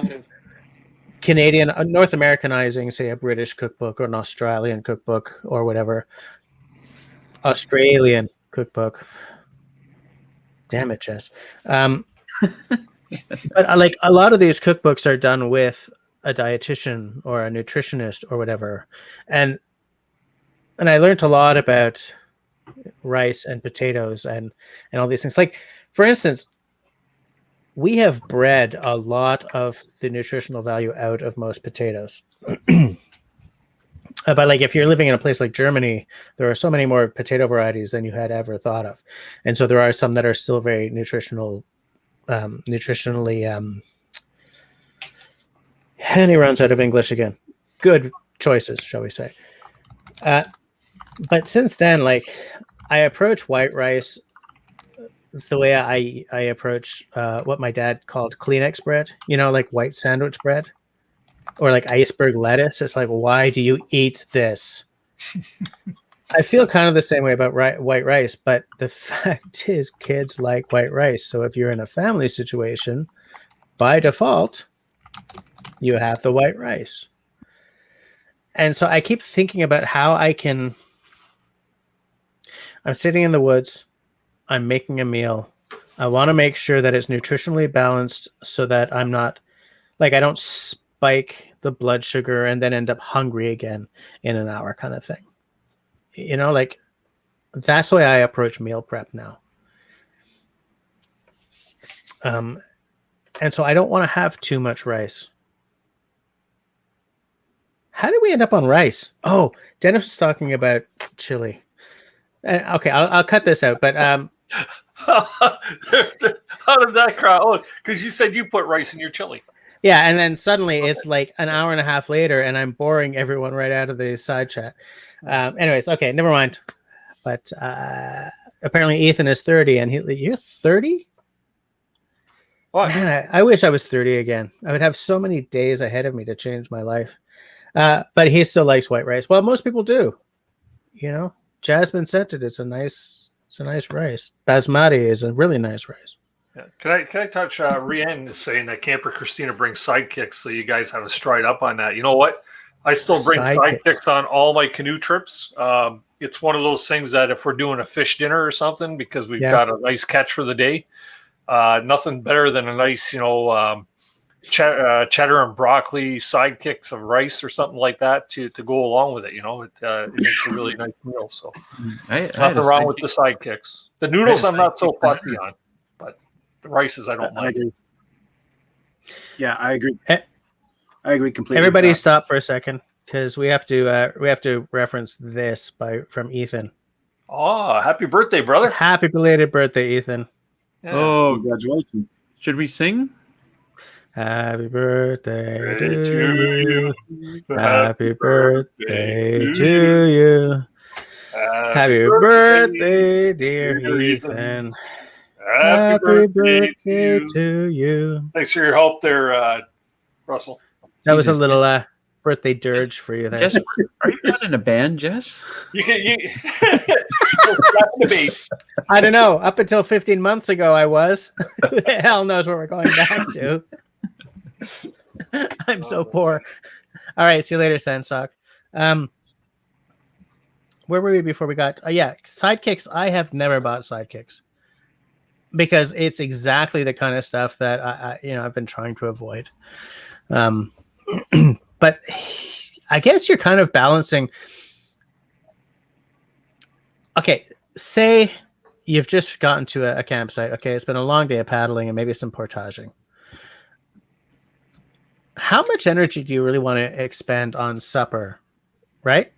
Canadian, North Americanizing, say a British cookbook or an Australian cookbook or whatever. Australian cookbook. Damn it, Jess. But like a lot of these cookbooks are done with a dietitian or a nutritionist or whatever. And I learned a lot about rice and potatoes and all these things. Like, for instance, we have bred a lot of the nutritional value out of most potatoes. But like if you're living in a place like Germany, there are so many more potato varieties than you had ever thought of. And so there are some that are still very nutritionally and he runs out of English again. Good choices, shall we say. But since then, like I approach white rice the way I approach what my dad called Kleenex bread, like white sandwich bread. Or like iceberg lettuce. It's like, why do you eat this? I feel kind of the same way about white rice, but the fact is kids like white rice. So if you're in a family situation, by default, you have the white rice. And so I keep thinking about how I'm sitting in the woods, I'm making a meal. I want to make sure that it's nutritionally balanced so that I'm not, like I don't spike the blood sugar and then end up hungry again in an hour kind of thing. Like that's the way I approach meal prep now. And so I don't want to have too much rice. How did we end up on rice? Oh, Dennis was talking about chili. Okay, I'll cut this out, but how did that crowd? Oh, because you said you put rice in your chili. Yeah, and then suddenly it's like an hour and a half later, and I'm boring everyone right out of the side chat. Anyways, okay, never mind. But apparently Ethan is 30, and you're 30? What? Man, I wish I was 30 again. I would have so many days ahead of me to change my life. But he still likes white rice. Well, most people do. Jasmine scented. It's a nice rice. Basmati is a really nice rice. Yeah. Can I touch? Rianne is saying that Camper Christina brings sidekicks, so you guys have to stride up on that. You know what? I still bring sidekicks on all my canoe trips. It's one of those things that if we're doing a fish dinner or something, because we've got a nice catch for the day, nothing better than a nice, cheddar and broccoli sidekicks of rice or something like that to go along with it. It makes a really nice meal. So nothing wrong with the sidekicks. The noodles I'm not so fussy on. rices I don't I like. agree. Yeah, I agree. Eh. I agree completely. Everybody with that. stop for a second because we have to reference this from Ethan. Oh, happy birthday, brother. Happy belated birthday, Ethan. Yeah. Oh, Congratulations. should we sing? Happy birthday Birthday to you. Happy birthday birthday to you. Happy birthday, dear Ethan. Happy birthday to you. Thanks for your help there, Russell. That was a Jesus, little birthday dirge for you there. Jess, are you not in a band, Jess? You the bass. I don't know. Up until 15 months ago, I was. Who the hell knows what we're going back to? I'm so poor. All right. See you later, Sandsock. Where were we before we got? Yeah, sidekicks. I have never bought sidekicks because it's exactly the kind of stuff that I've been trying to avoid. But I guess you're kind of balancing. Okay, say you've just gotten to a campsite. Okay, it's been a long day of paddling and maybe some portaging. How much energy do you really want to expend on supper, right?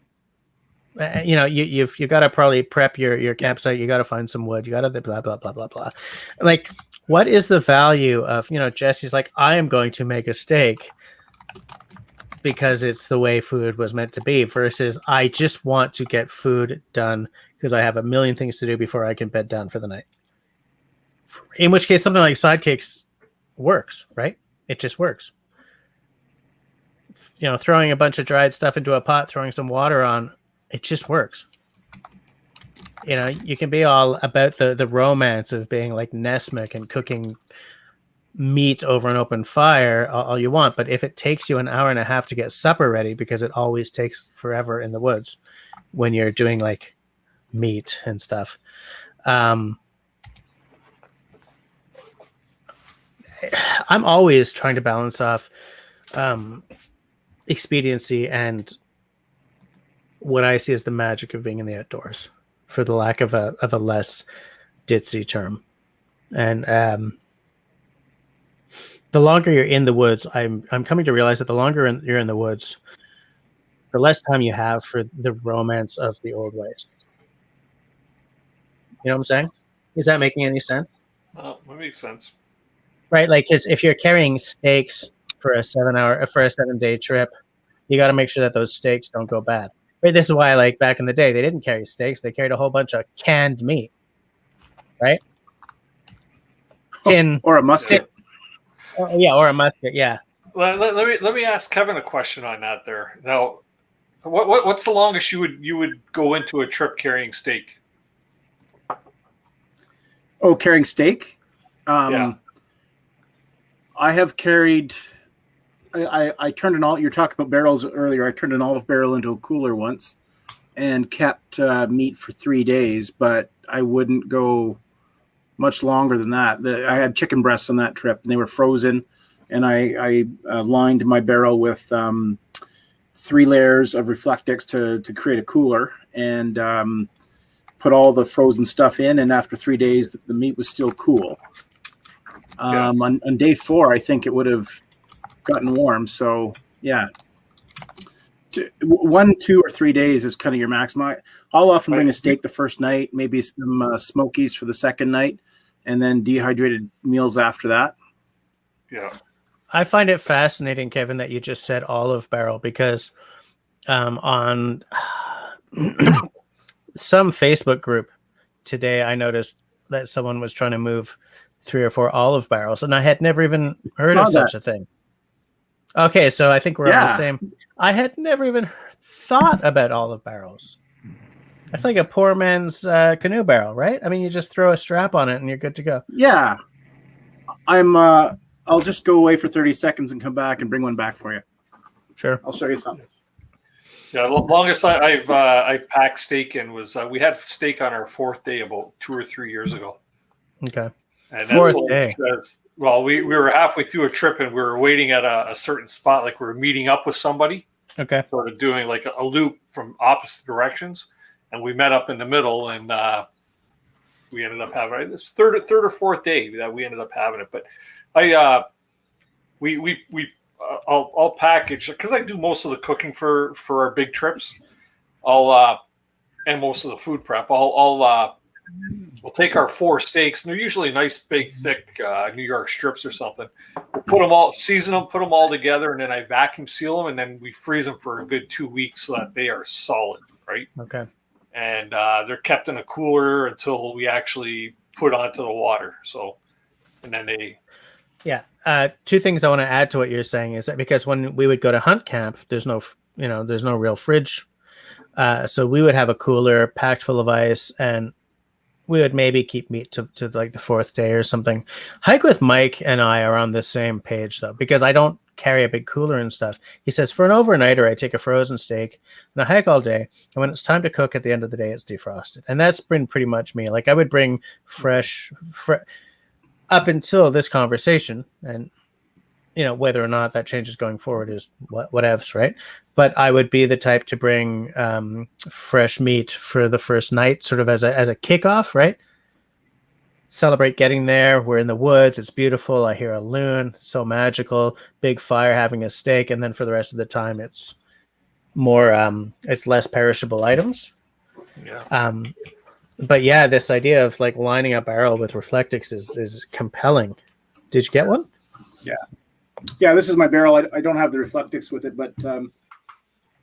You've got to probably prep your campsite. You got to find some wood. You got to blah blah blah blah blah. Like, what is the value of Jesse's like, I am going to make a steak because it's the way food was meant to be, versus I just want to get food done because I have a million things to do before I can bed down for the night. In which case, something like sidekicks works, right? It just works. Throwing a bunch of dried stuff into a pot, throwing some water on, it just works. You can be all about the romance of being like Nesmith and cooking meat over an open fire all you want, but if it takes you an hour and a half to get supper ready, because it always takes forever in the woods when you're doing like meat and stuff, I'm always trying to balance off expediency and what I see as the magic of being in the outdoors, for the lack of a less ditzy term. And the longer you're in the woods, I'm coming to realize that the longer you're in the woods, the less time you have for the romance of the old ways. You know what I'm saying? Is that making any sense? Oh, that makes sense. Right, like, because if you're carrying steaks for a 7-day trip, you got to make sure that those steaks don't go bad. Right, this is why, like, back in the day, they didn't carry steaks; they carried a whole bunch of canned meat. Right? Or a musket. Or a musket. Yeah. Let me ask Kevin a question on that there. Now, what's the longest you would go into a trip carrying steak? Oh, carrying steak? Yeah. I have carried. I turned an olive. You're talking about barrels earlier. I turned an olive barrel into a cooler once, and kept meat for 3 days. But I wouldn't go much longer than that. I had chicken breasts on that trip, and they were frozen. And I lined my barrel with 3 layers of Reflectix to create a cooler, and put all the frozen stuff in. And after 3 days, the meat was still cool. On day 4, I think it would have gotten warm. So yeah, 1, 2, or 3 days is kind of your maximum. I'll often bring a steak the first night, maybe some smokies for the second night, and then dehydrated meals after that. Yeah. I find it fascinating, Kevin, that you just said olive barrel, because on some Facebook group today, I noticed that someone was trying to move 3 or 4 olive barrels, and I had never even heard of such a thing. Okay, so I think we're on the same. I had never even thought about olive barrels. It's like a poor man's canoe barrel, right? I mean, you just throw a strap on it and you're good to go. Yeah, I'll just go away for 30 seconds and come back and bring one back for you. Sure. I'll show you something. Yeah, the longest I packed steak in was we had steak on our 4th day about 2 or 3 years ago. Okay. And Fourth day. Because, well, we were halfway through a trip and we were waiting at a certain spot, like we were meeting up with somebody. Okay. Sort of doing like a loop from opposite directions, and we met up in the middle, and we ended up having it. It's third or fourth day that we ended up having it. But I'll package, because I do most of the cooking for our big trips. And most of the food prep. We'll take our 4 steaks, and they're usually nice, big, thick New York strips or something. We'll put them all, season them, put them all together, and then I vacuum seal them, and then we freeze them for a good 2 weeks so that they are solid, right? Okay. And they're kept in a cooler until we actually put onto the water. So, and then they. Yeah. 2 things I want to add to what you're saying is that because when we would go to hunt camp, there's no real fridge. So we would have a cooler packed full of ice, and we would maybe keep meat to like the 4th day or something. Hike with Mike and I are on the same page though, because I don't carry a big cooler and stuff. He says for an overnighter, I take a frozen steak and I hike all day. And when it's time to cook at the end of the day, it's defrosted. And that's been pretty much me. Like I would bring fresh up until this conversation, and whether or not that changes going forward is whatevs, right? But I would be the type to bring fresh meat for the first night, sort of as a kickoff, right? Celebrate getting there. We're in the woods. It's beautiful. I hear a loon. So magical. Big fire, having a steak. And then for the rest of the time, it's more, it's less perishable items. Yeah. But yeah, this idea of like lining a barrel with Reflectix is compelling. Did you get one? Yeah, this is my barrel. I don't have the Reflectix with it, but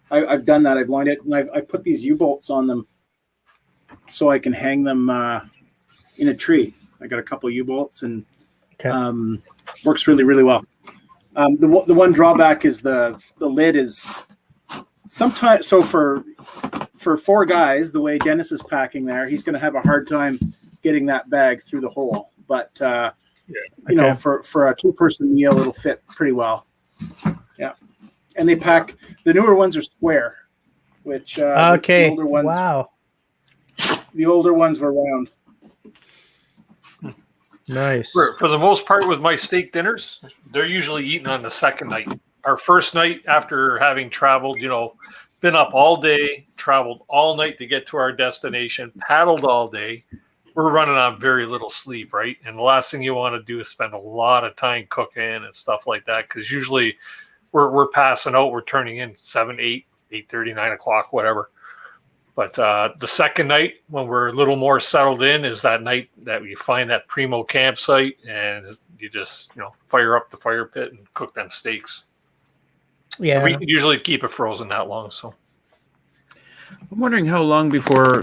I've done that. I've lined it, and I've put these U-bolts on them so I can hang them in a tree. I got a couple of U-bolts, and works really, really well. The one drawback is the lid is sometimes. So for 4 guys, the way Dennis is packing there, he's going to have a hard time getting that bag through the hole. But for a 2-person meal, it'll fit pretty well. Yeah, and they pack. The newer ones are square, which the older ones. Wow. The older ones were round. Nice. For the most part, with my steak dinners, they're usually eaten on the second night. Our first night after having traveled, been up all day, traveled all night to get to our destination, paddled all day. We're running on very little sleep, right? And the last thing you want to do is spend a lot of time cooking and stuff like that, because usually we're passing out. We're turning in 7, 8, 8:30, 9 o'clock, whatever. But the second night, when we're a little more settled in, is that night that we find that primo campsite, and you just fire up the fire pit and cook them steaks. Yeah, and we can usually keep it frozen that long. So I'm wondering how long before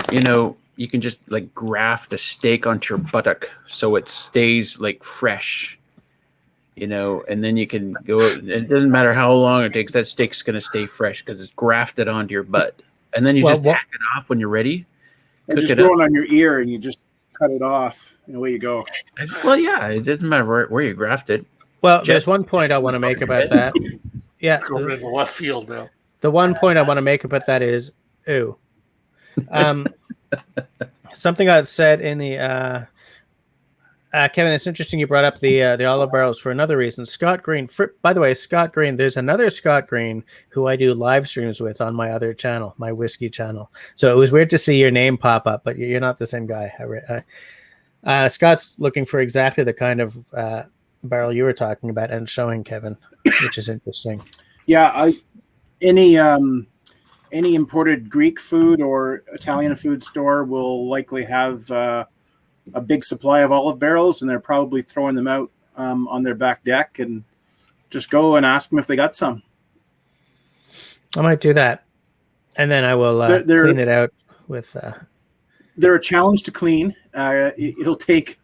you can just like graft a steak onto your buttock so it stays like fresh, and then you can go. It doesn't matter how long it takes; that steak's going to stay fresh because it's grafted onto your butt. And then you just hack it off when you're ready. Cook just going on your ear, and you just cut it off, and away you go. Well, yeah, it doesn't matter where you graft it. Well, there's one point I want to make about that. Yeah, let's go in the left field now. The one point I want to make about that is, something I said in the Kevin, it's interesting you brought up the olive barrels for another reason. Scott Green, by the way, Scott Green, there's another Scott Green who I do live streams with on my other channel, my whiskey channel. So it was weird to see your name pop up, but you're not the same guy. Scott's looking for exactly the kind of barrel you were talking about and showing Kevin, which is interesting. Yeah, any imported Greek food or Italian food store will likely have a big supply of olive barrels, and they're probably throwing them out on their back deck, and just go and ask them if they got some. I might do that, and then I will clean it out with. They're a challenge to clean. It'll take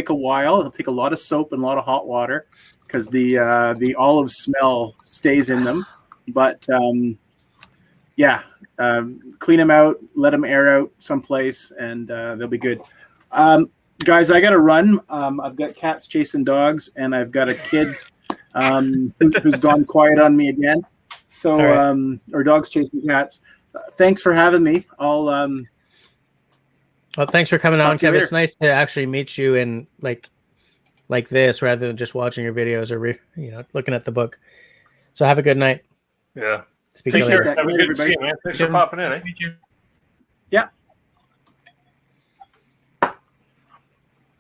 a while. It'll take a lot of soap and a lot of hot water because the olive smell stays in them. But clean them out, let them air out someplace, and they'll be good. Guys, I got to run. I've got cats chasing dogs, and I've got a kid who's gone quiet on me again. So, right. Or dogs chasing cats. Thanks for having me. Well, thanks for coming on, Kevin. It's nice to actually meet you in like this rather than just watching your videos or looking at the book. So have a good night. Yeah. Speak to you later. Have a good see you, man. Thanks for popping in. Yeah.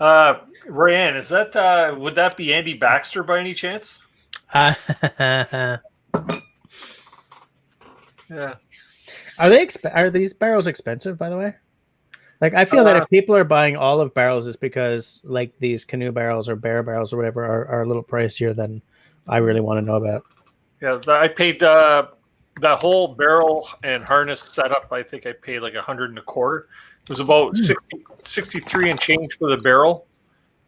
Rayanne, is that would that be Andy Baxter by any chance? Are Yeah. are these barrels expensive, by the way? Like, I feel that if people are buying olive barrels, it's because like these canoe barrels or bear barrels or whatever are a little pricier than I really want to know about. Yeah, I paid that whole barrel and harness setup. I think I paid like $100 and a quarter. It was about 63 and change for the barrel,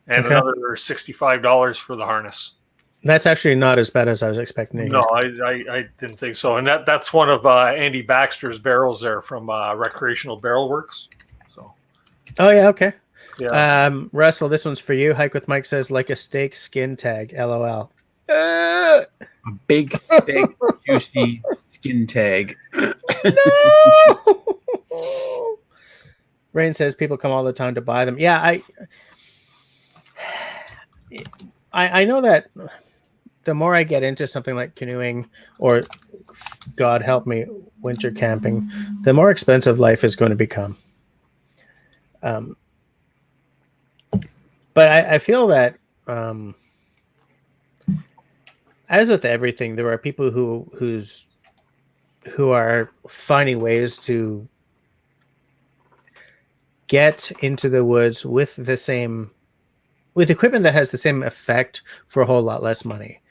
and Okay. another $65 for the harness. That's actually not as bad as I was expecting to hear. No, I didn't think so. And that's one of Andy Baxter's barrels there from Recreational Barrel Works. So, Oh yeah, okay. yeah. Russell, this one's for you. Hike with Mike says like a steak skin tag. LOL. A big, thick, juicy skin tag. No. Rain says people come all the time to buy them. Yeah, I know that the more I get into something like canoeing or, God help me, winter camping, the more expensive life is going to become. But I feel that as with everything, there are people who are finding ways to get into the woods with equipment that has the same effect for a whole lot less money.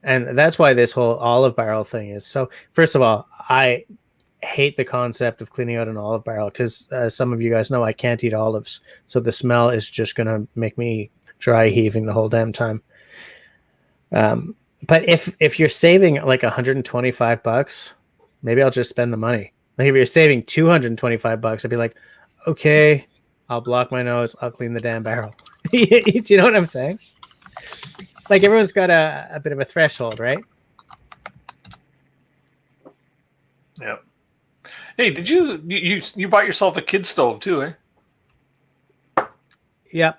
And that's why this whole olive barrel thing is so. First of all, I hate the concept of cleaning out an olive barrel because, as some of you guys know, I can't eat olives, so the smell is just going to make me dry heaving the whole damn time. But if you're saving like $125, maybe I'll just spend the money. Like if you're saving $225, I'd be like, okay, I'll block my nose. I'll clean the damn barrel. Do you know what I'm saying? Like everyone's got a bit of a threshold, right? Yeah. Hey, did you bought yourself a kid stove too, eh? Yeah.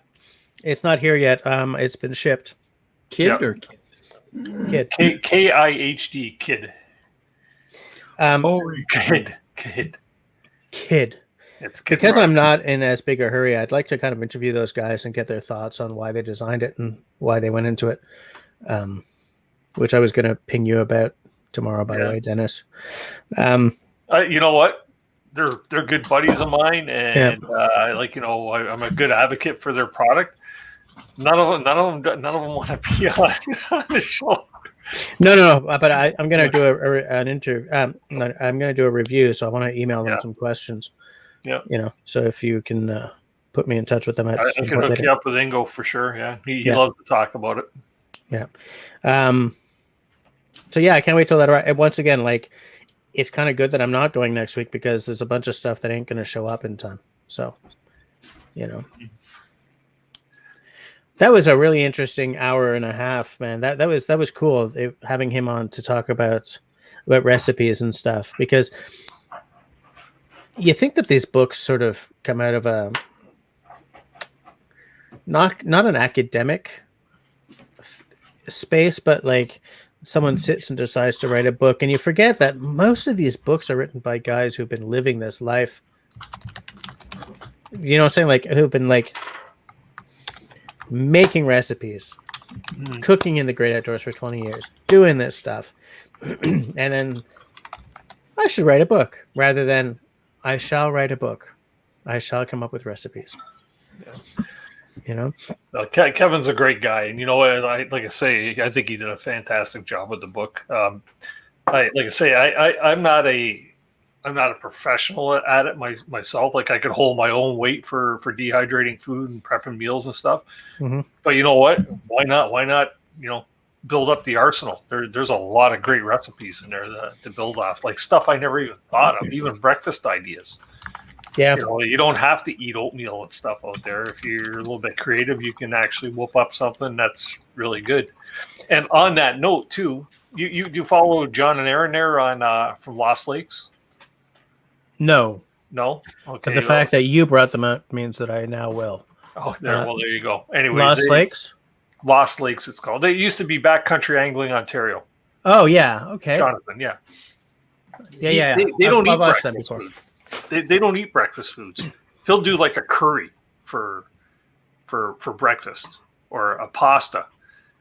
It's not here yet. It's been shipped. Kid Yep. or kid? Kid. KIHD, kid. Kid. It's kid Because rock. I'm not in as big a hurry, I'd like to kind of interview those guys and get their thoughts on why they designed it and why they went into it. Which I was going to ping you about tomorrow, by the way, Dennis. You know what? They're good buddies of mine, and I'm a good advocate for their product. None of them want to be on the show. No. But I'm going to do an interview. I'm going to do a review, so I want to email them some questions. Yeah. So if you can put me in touch with them, I can hook you up with Ingo for sure. Yeah, he loves to talk about it. Yeah. So yeah, I can't wait till that. Once again, like it's kind of good that I'm not going next week because there's a bunch of stuff that ain't going to show up in time. So, that was a really interesting hour and a half, man. That was cool having him on to talk about recipes and stuff, because you think that these books sort of come out of a not an academic space, but like someone sits and decides to write a book, and you forget that most of these books are written by guys who've been living this life. You know what I'm saying? Like who've been like making recipes, cooking in the great outdoors for 20 years, doing this stuff. And then I should write a book rather than I shall write a book. I shall come up with recipes. Kevin's a great guy, and I think he did a fantastic job with the book. I'm not a professional at it myself. Like I could hold my own weight for dehydrating food and prepping meals and stuff. Mm-hmm. But you know what? Why not? Build up the arsenal. There's a lot of great recipes in there to build off, like stuff I never even thought of, even breakfast ideas. Yeah. You don't have to eat oatmeal and stuff out there. If you're a little bit creative, you can actually whoop up something that's really good. And on that note too, you follow John and Aaron there on from Lost Lakes? No. Okay. But the fact that you brought them up means that I now will. Oh, there you go. Anyways, Lost Lakes, it's called. They used to be Backcountry Angling Ontario. Oh yeah, okay. Jonathan, yeah. Yeah. They don't eat watched them breakfast before. food. They don't eat breakfast foods. He'll do like a curry for for breakfast or a pasta.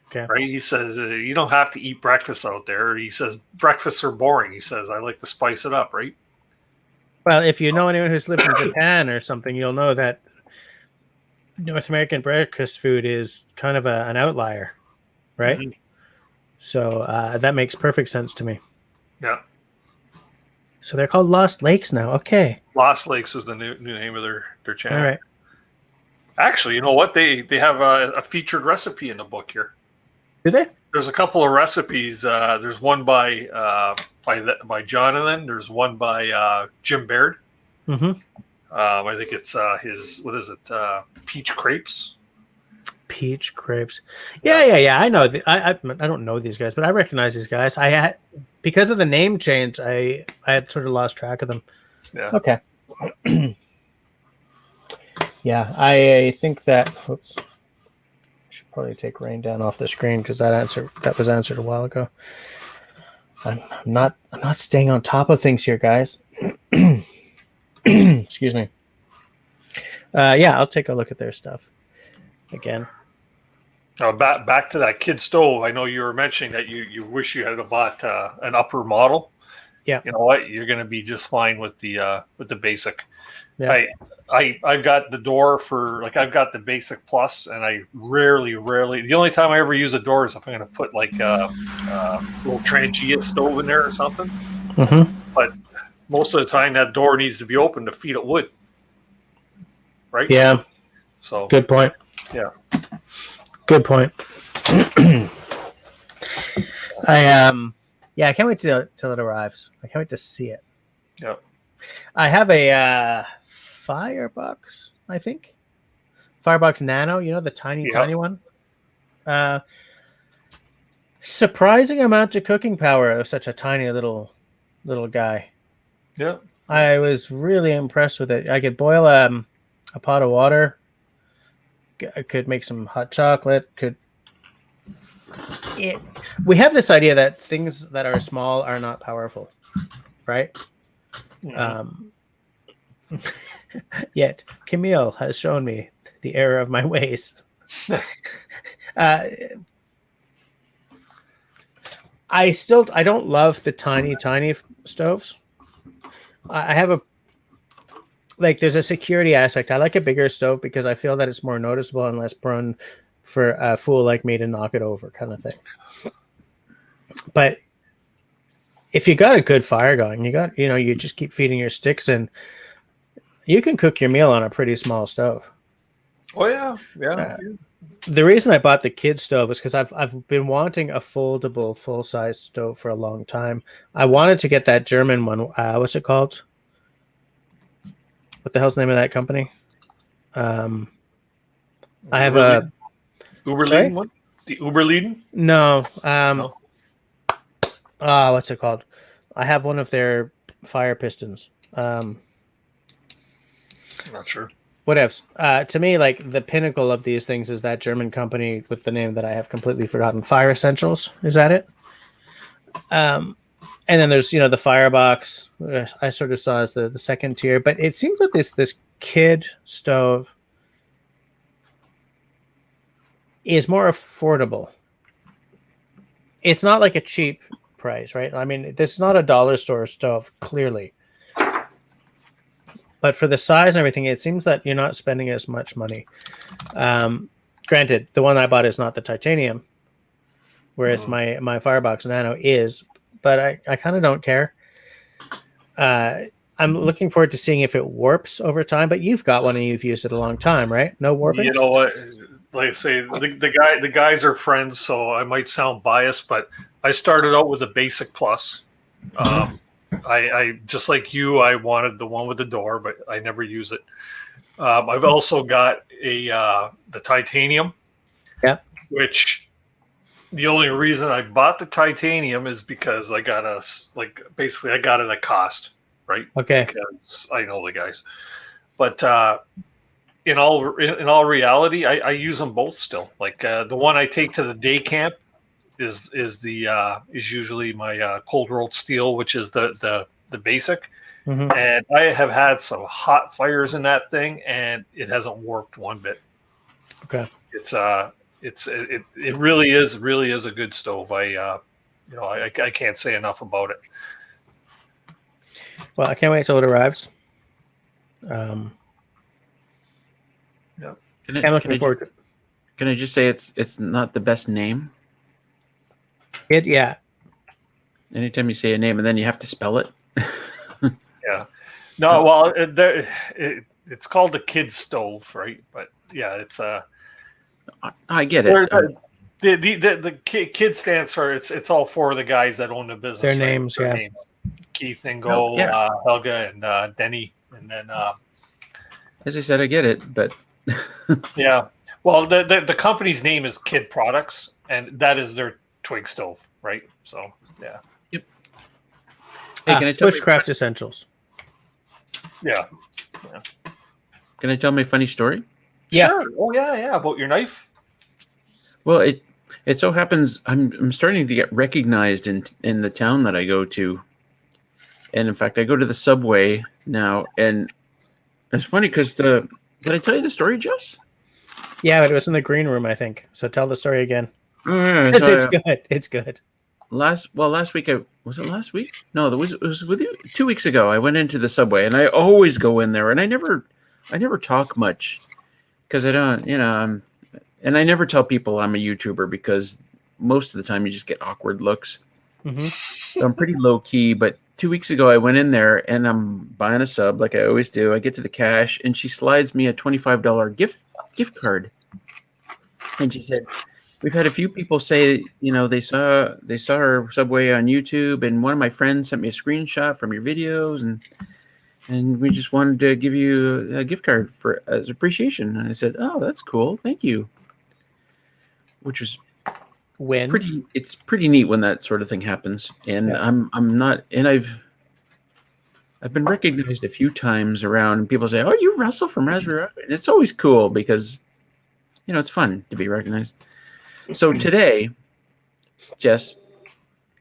Okay. Right? He says you don't have to eat breakfast out there. He says breakfasts are boring. He says I like to spice it up. Right? Well, if you know anyone who's lived in Japan or something, you'll know that North American breakfast food is kind of an outlier, right? Mhm. So that makes perfect sense to me. Yeah. So they're called Lost Lakes now. Okay. Lost Lakes is the new name of their channel. All right. Actually, you know what? They have a featured recipe in the book here. Do they? There's a couple of recipes. There's one by Jonathan. There's one by Jim Baird. Mm-hmm. I think it's his. What is it? Peach crepes. Peach crepes. Yeah. I know. I don't know these guys, but I recognize these guys. I had, because of the name change, I had sort of lost track of them. Yeah. Okay. Yeah, I think that. Oops. I should probably take rain down off the screen because that was answered a while ago. I'm not staying on top of things here, guys. Excuse me. Yeah, I'll take a look at their stuff again. Back to that kid stove. I know you were mentioning that you wish you had bought an upper model. Yeah. You know what? You're going to be just fine with the basic. Yeah. I've got the door I've got the basic plus, and I rarely. The only time I ever use a door is if I'm going to put like a little Trangia stove in there or something. Mm-hmm. But most of the time, that door needs to be open to feed it wood. Right? Yeah. So Good point. Yeah. Good point. I can't wait till it arrives. I can't wait to see it. Yeah. I have a Firebox, I think. Firebox Nano, you know, the tiny one. Surprising amount of cooking power of such a tiny little guy. Yeah. I was really impressed with it. I could boil a pot of water. I could make some hot chocolate. We have this idea that things that are small are not powerful, right? Mhm. Yet Camille has shown me the error of my ways. I don't love the tiny stoves. I have there's a security aspect. I like a bigger stove because I feel that it's more noticeable and less prone for a fool like me to knock it over, kind of thing. But if you got a good fire going, you just keep feeding your sticks and you can cook your meal on a pretty small stove. Oh yeah. The reason I bought the kid stove is because I've been wanting a foldable full-size stove for a long time. I wanted to get that German one. What's it called? What the hell's the name of that company? I have a Uberleden one. The Uberleden? No. No. What's it called? I have one of their fire pistons. I'm not sure. Whatevs. To me, like the pinnacle of these things is that German company with the name that I have completely forgotten. Fire Essentials. Is that it? And then there's, the Firebox. I sort of saw as the second tier, but it seems like this kid stove is more affordable. It's not like a cheap price, right? I mean, this is not a dollar store stove, clearly. But for the size and everything, it seems that you're not spending as much money. Granted, the one I bought is not the titanium, whereas my Firebox Nano is, but I kind of don't care. I'm looking forward to seeing if it warps over time, but you've got one and you've used it a long time, right? No warping? You know what? Like I say, the guys are friends, so I might sound biased, but I started out with a basic plus. I just like you, I wanted the one with the door, but I never use it. I've also got the titanium. Yeah. Which the only reason I bought the titanium is because I got I got it at cost, right? Okay. Because I know the guys, but in all reality, I use them both still. Like the one I take to the day camp is usually my cold rolled steel, which is the basic. Mm-hmm. And I have had some hot fires in that thing, and it hasn't warped one bit. Okay. It really is a good stove. I can't say enough about it. Well, I can't wait till it arrives. Yeah. I'm looking forward to it. Can I just say it's not the best name? Yeah. Anytime you say a name and then you have to spell it. Yeah. No, well, it's called the kid's stove, right? But yeah, it's I get it. the kid stands for it's all four of the guys that own the business. Their right? names, Their yeah. names. Keith, Ingo, Helga, and Denny, and then As I said, I get it, but yeah. Well, the company's name is Kid Products, and that is their twig stove, right? So yeah. Yep. Hey, can I tell Bushcraft Essentials. Yeah. Can I tell my funny story? Yeah. Sure. Oh yeah. About your knife. Well, it so happens I'm starting to get recognized in the town that I go to, and in fact, I go to the subway now, and it's funny because did I tell you the story, Jess? Yeah, but it was in the green room, I think. So tell the story again. Yeah, Because it's good. It's good. Last week was it last week? No, it was with you 2 weeks ago. I went into the subway, and I always go in there, and I never talk much because I don't, and I never tell people I'm a YouTuber because most of the time you just get awkward looks. Mm-hmm. So I'm pretty low key. But 2 weeks ago, I went in there and I'm buying a sub like I always do. I get to the cash, and she slides me a $25 gift card, and she said, "We've had a few people say, they saw our Subway on YouTube, and one of my friends sent me a screenshot from your videos, and we just wanted to give you a gift card as appreciation." And I said, "Oh, that's cool, thank you." Which was it's pretty neat when that sort of thing happens. And Yeah. I'm not, and I've been recognized a few times around, and people say, "Oh, you Russell from Raspberry Pi." And it's always cool because it's fun to be recognized. So today, Jess,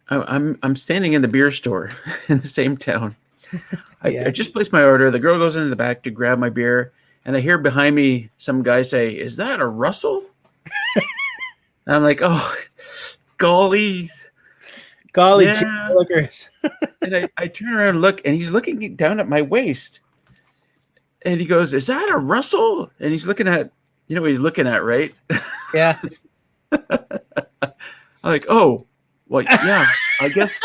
I'm standing in the beer store in the same town. I just placed my order. The girl goes into the back to grab my beer, and I hear behind me some guy say, "Is that a Russell?" And I'm like, "Oh, golly, yeah." Lookers. And I turn around and look, and he's looking down at my waist, and he goes, "Is that a Russell?" And he's looking at, what he's looking at, right? Yeah. I'm like, "Oh, well, yeah, I guess."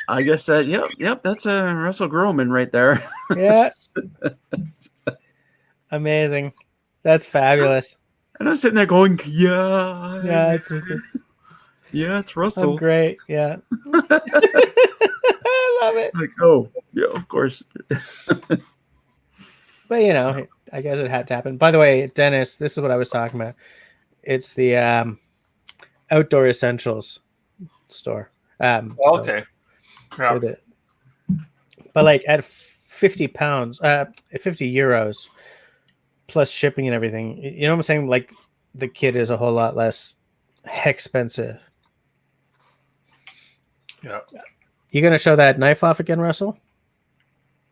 I guess that, yep, that's a Russell Groman right there. Yeah. Amazing. That's fabulous. And I'm sitting there going, yeah. Yeah, it's Russell. I'm great. Yeah. I love it. Like, oh, yeah, of course. But I guess it had to happen. By the way, Dennis, this is what I was talking about. It's the Outdoor Essentials store. Okay. Yeah. But like at 50 pounds, 50 euros plus shipping and everything, you know what I'm saying? Like the kit is a whole lot less expensive. Yeah. You going to show that knife off again, Russell?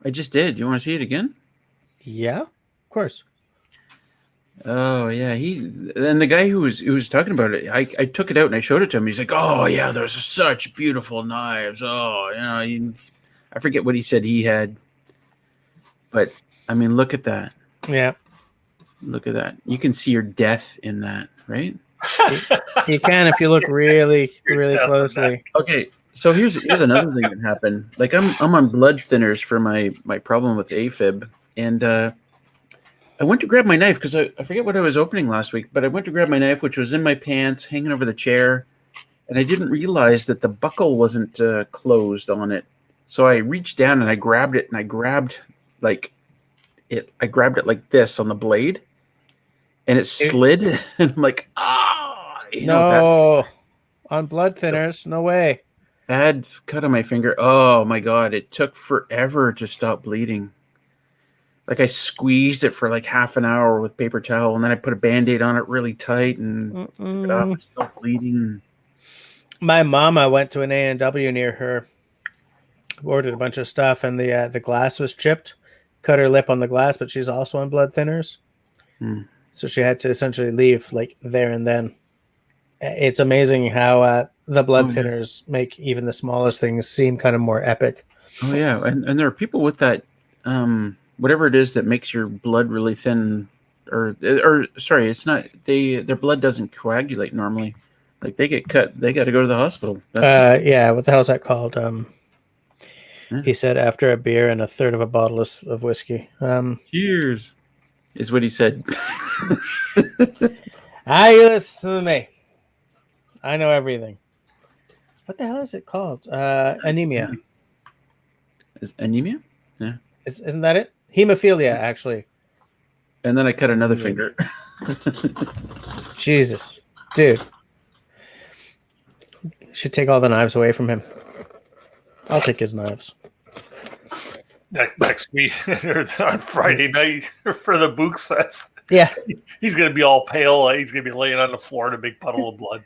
I just did. You want to see it again? Yeah, of course. Oh yeah, and the guy who was talking about it, I took it out and I showed it to him. He's like, "Oh yeah, those are such beautiful knives." Oh, I forget what he said he had, but I mean, look at that. Yeah, look at that. You can see your death in that, right? You can if you look really, really closely. Okay, so here's another thing that happened. Like I'm on blood thinners for my problem with AFib, and I went to grab my knife because I forget what I was opening last week, but I went to grab my knife, which was in my pants, hanging over the chair, and I didn't realize that the buckle wasn't closed on it. So I reached down and I grabbed it, and I grabbed it like this on the blade, and it slid, and I'm like, no, on blood thinners, no way. Bad cut on my finger. Oh my God, it took forever to stop bleeding. Like I squeezed it for like half an hour with paper towel, and then I put a Band-Aid on it really tight and took it off. It's still bleeding. My mama went to an A&W near her, ordered a bunch of stuff, and the glass was chipped. Cut her lip on the glass, but she's also on blood thinners. So she had to essentially leave like there and then. It's amazing how the blood thinners make even the smallest things seem kind of more epic. Oh yeah, and there are people with that whatever it is that makes your blood really thin, or sorry, it's not their blood doesn't coagulate normally. Like they get cut, they got to go to the hospital. Yeah, what the hell is that called? Yeah. He said after a beer and a third of a bottle of whiskey. Cheers, is what he said. You listen to me. I know everything. What the hell is it called? Anemia. Is anemia? Yeah. Isn't that it? Hemophilia, actually. And then I cut another finger. Jesus. Dude. Should take all the knives away from him. I'll take his knives. Next week on Friday night for the Books Fest. Yeah. He's going to be all pale. He's going to be laying on the floor in a big puddle of blood.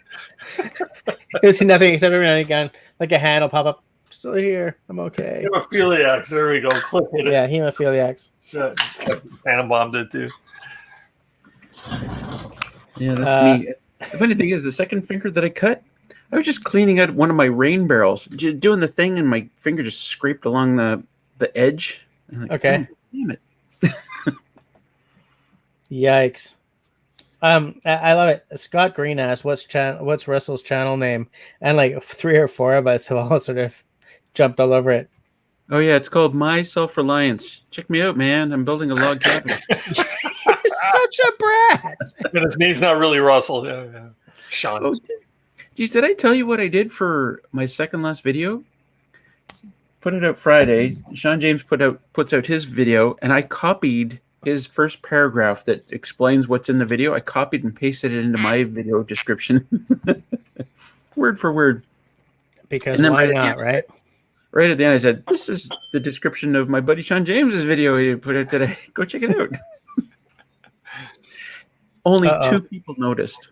You'll see nothing except every now and again, like a hand will pop up. Still here. I'm okay. Hemophiliacs. There we go. Click it. Yeah, hemophiliacs. Yeah, Tannenbaum did too. Yeah, that's me. The funny thing is, the second finger that I cut, I was just cleaning out one of my rain barrels, doing the thing, and my finger just scraped along the edge. Like, okay. Oh, damn it. Yikes. I love it. Scott Green asked, what's Russell's channel name? And like 3 or 4 of us have all sort of jumped all over it. Oh yeah, it's called My Self-Reliance. Check me out, man. I'm building a log cabin. You're such a brat. And his name's not really Russell. Yeah. Sean. Oh, geez, did I tell you what I did for my second last video? Put it out Friday. Sean James puts out his video, and I copied his first paragraph that explains what's in the video. I copied and pasted it into my video description, word for word. Because why not, right? Right at the end, I said, "This is the description of my buddy Sean James's video he put out today. Go check it out." Only 2 people noticed.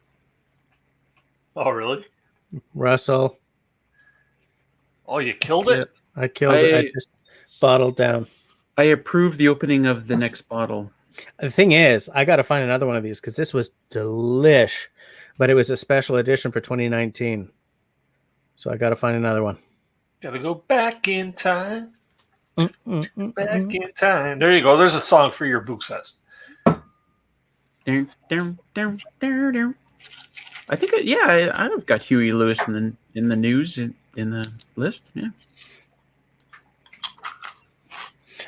Oh, really? Russell. Oh, you killed it? I killed it. I just bottled down. I approve the opening of the next bottle. The thing is, I got to find another one of these because this was delish, but it was a special edition for 2019. So I got to find another one. Gotta go back in time. Back in time. There you go. There's a song for your Books Fest. I think, I've got Huey Lewis in the news in the list. Yeah.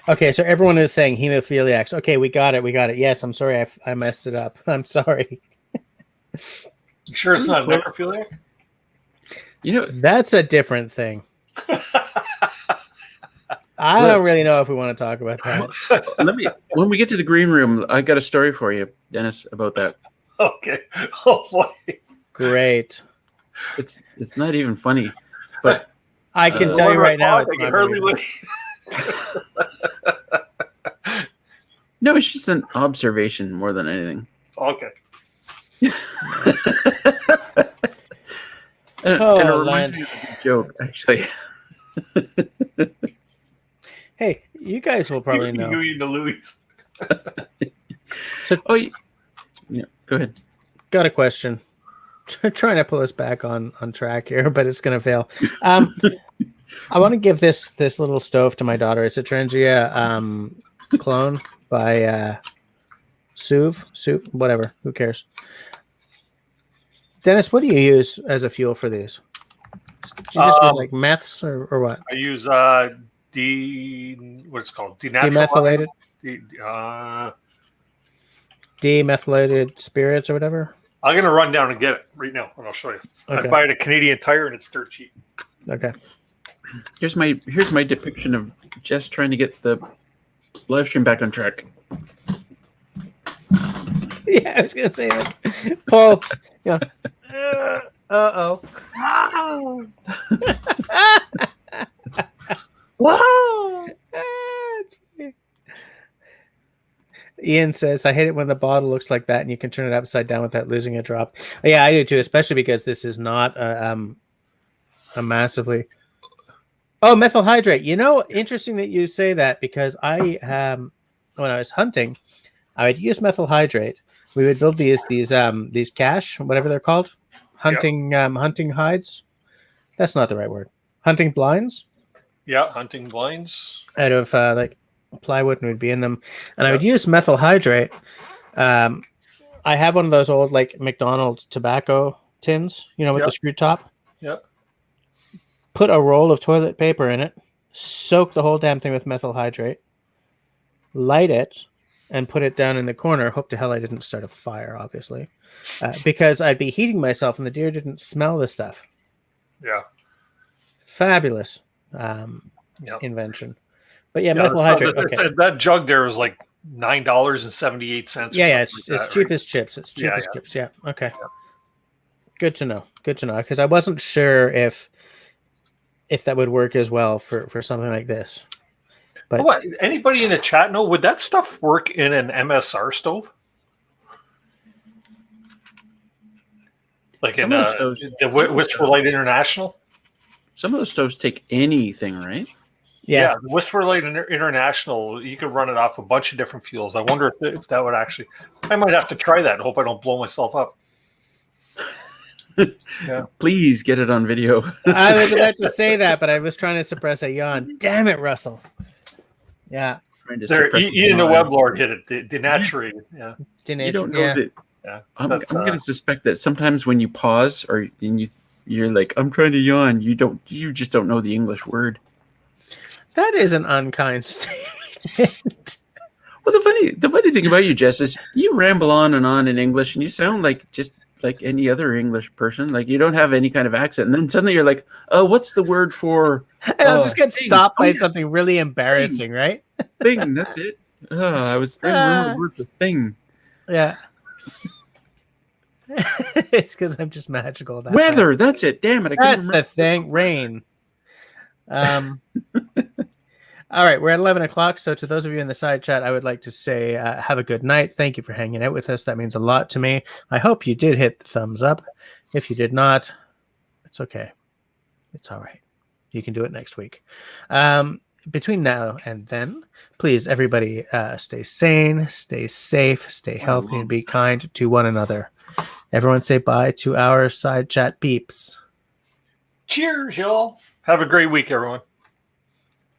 Okay, so everyone is saying hemophiliacs. Okay, we got it. Yes, I'm sorry, I messed it up. I'm sorry. You sure it's not necrophiliac? You know, that's a different thing. I don't really know if we want to talk about that. When we get to the green room, I got a story for you, Dennis, about that. Okay. Oh boy. Great. It's not even funny, but I can tell you right now. It's not no, it's just an observation more than anything. Okay. And it reminds me of a joke, actually. Hey, you guys will probably know. You the Louis. So, yeah, go ahead. Got a question. Trying to pull us back on track here, but it's going to fail. I want to give this little stove to my daughter. It's a Trengia clone by Soup, whatever. Who cares? Dennis, what do you use as a fuel for these? Do you just use like meths or what? I use what's it called? Demethylated? Demethylated spirits or whatever? I'm going to run down and get it right now, and I'll show you. Okay. I buy it at Canadian Tire, and it's dirt cheap. Okay. Here's my depiction of Jess trying to get the live stream back on track. Yeah, I was going to say that. Paul, yeah. Uh-oh. Wow. Ian says, I hate it when the bottle looks like that and you can turn it upside down without losing a drop. Yeah, I do too, especially because this is not a massively... Oh, methyl hydrate. You know, interesting that you say that because I, when I was hunting, I would use methyl hydrate, we would build these cache, whatever they're called, hunting hides. That's not the right word. Hunting blinds. Yeah, hunting blinds. Out of like plywood, and would be in them. And I Yeah. would use methyl hydrate. I have one of those old like McDonald's tobacco tins, with Yeah. the screw top. Yeah. Put a roll of toilet paper in it. Soak the whole damn thing with methyl hydrate. Light it, and put it down in the corner. Hope to hell I didn't start a fire, obviously, because I'd be heating myself, and the deer didn't smell the stuff. Yeah. Fabulous Yeah. invention. But yeah, methyl hydrate. Okay. That jug there is like $9.78. Yeah, it's cheap right? as chips. It's cheap Yeah, as yeah. chips. Yeah. Okay. Good to know. Good to know, because I wasn't sure if that would work as well for something like this. But What? Anybody in the chat know? Would that stuff work in an MSR stove? Like in Some of those stoves- the Whisper Light International? Some of those stoves take anything, right? yeah, The Whisper Light International, you could run it off a bunch of different fuels. I wonder if that would actually. I might have to try that. Hope I don't blow myself up. Yeah. Please get it on video. I was about to say that, but I was trying to suppress a yawn. Damn it, Russell. Yeah. Trying to There, suppress Ian the yawn. Web Lord did it. Denatured. Yeah. You don't know yeah. that. Yeah. I'm That's, going to suspect that sometimes when you pause or you're like, I'm trying to yawn, you just don't know the English word. That is an unkind statement. Well, the funny thing about you, Jess, is you ramble on in English, and you sound like just like any other English person. Like you don't have any kind of accent, and then suddenly you're like, "Oh, what's the word for?" And I'll just get thing. stopped by Oh, yeah, something really embarrassing, right? thing. That's it. I was trying to remember the word for thing. Yeah. It's because I'm just magical. That Weather. way. That's it. Damn it! I couldn't That's the remember. thing. Rain. All right, we're at 11 o'clock. So to those of you in the side chat, I would like to say have a good night. Thank you for hanging out with us. That means a lot to me. I hope you did hit the thumbs up. If you did not, it's okay. It's all right. You can do it next week. Between now and then, please, everybody, stay sane, stay safe, stay healthy, and be kind to one another. Everyone say bye to our side chat peeps. Cheers, y'all. Have a great week, everyone.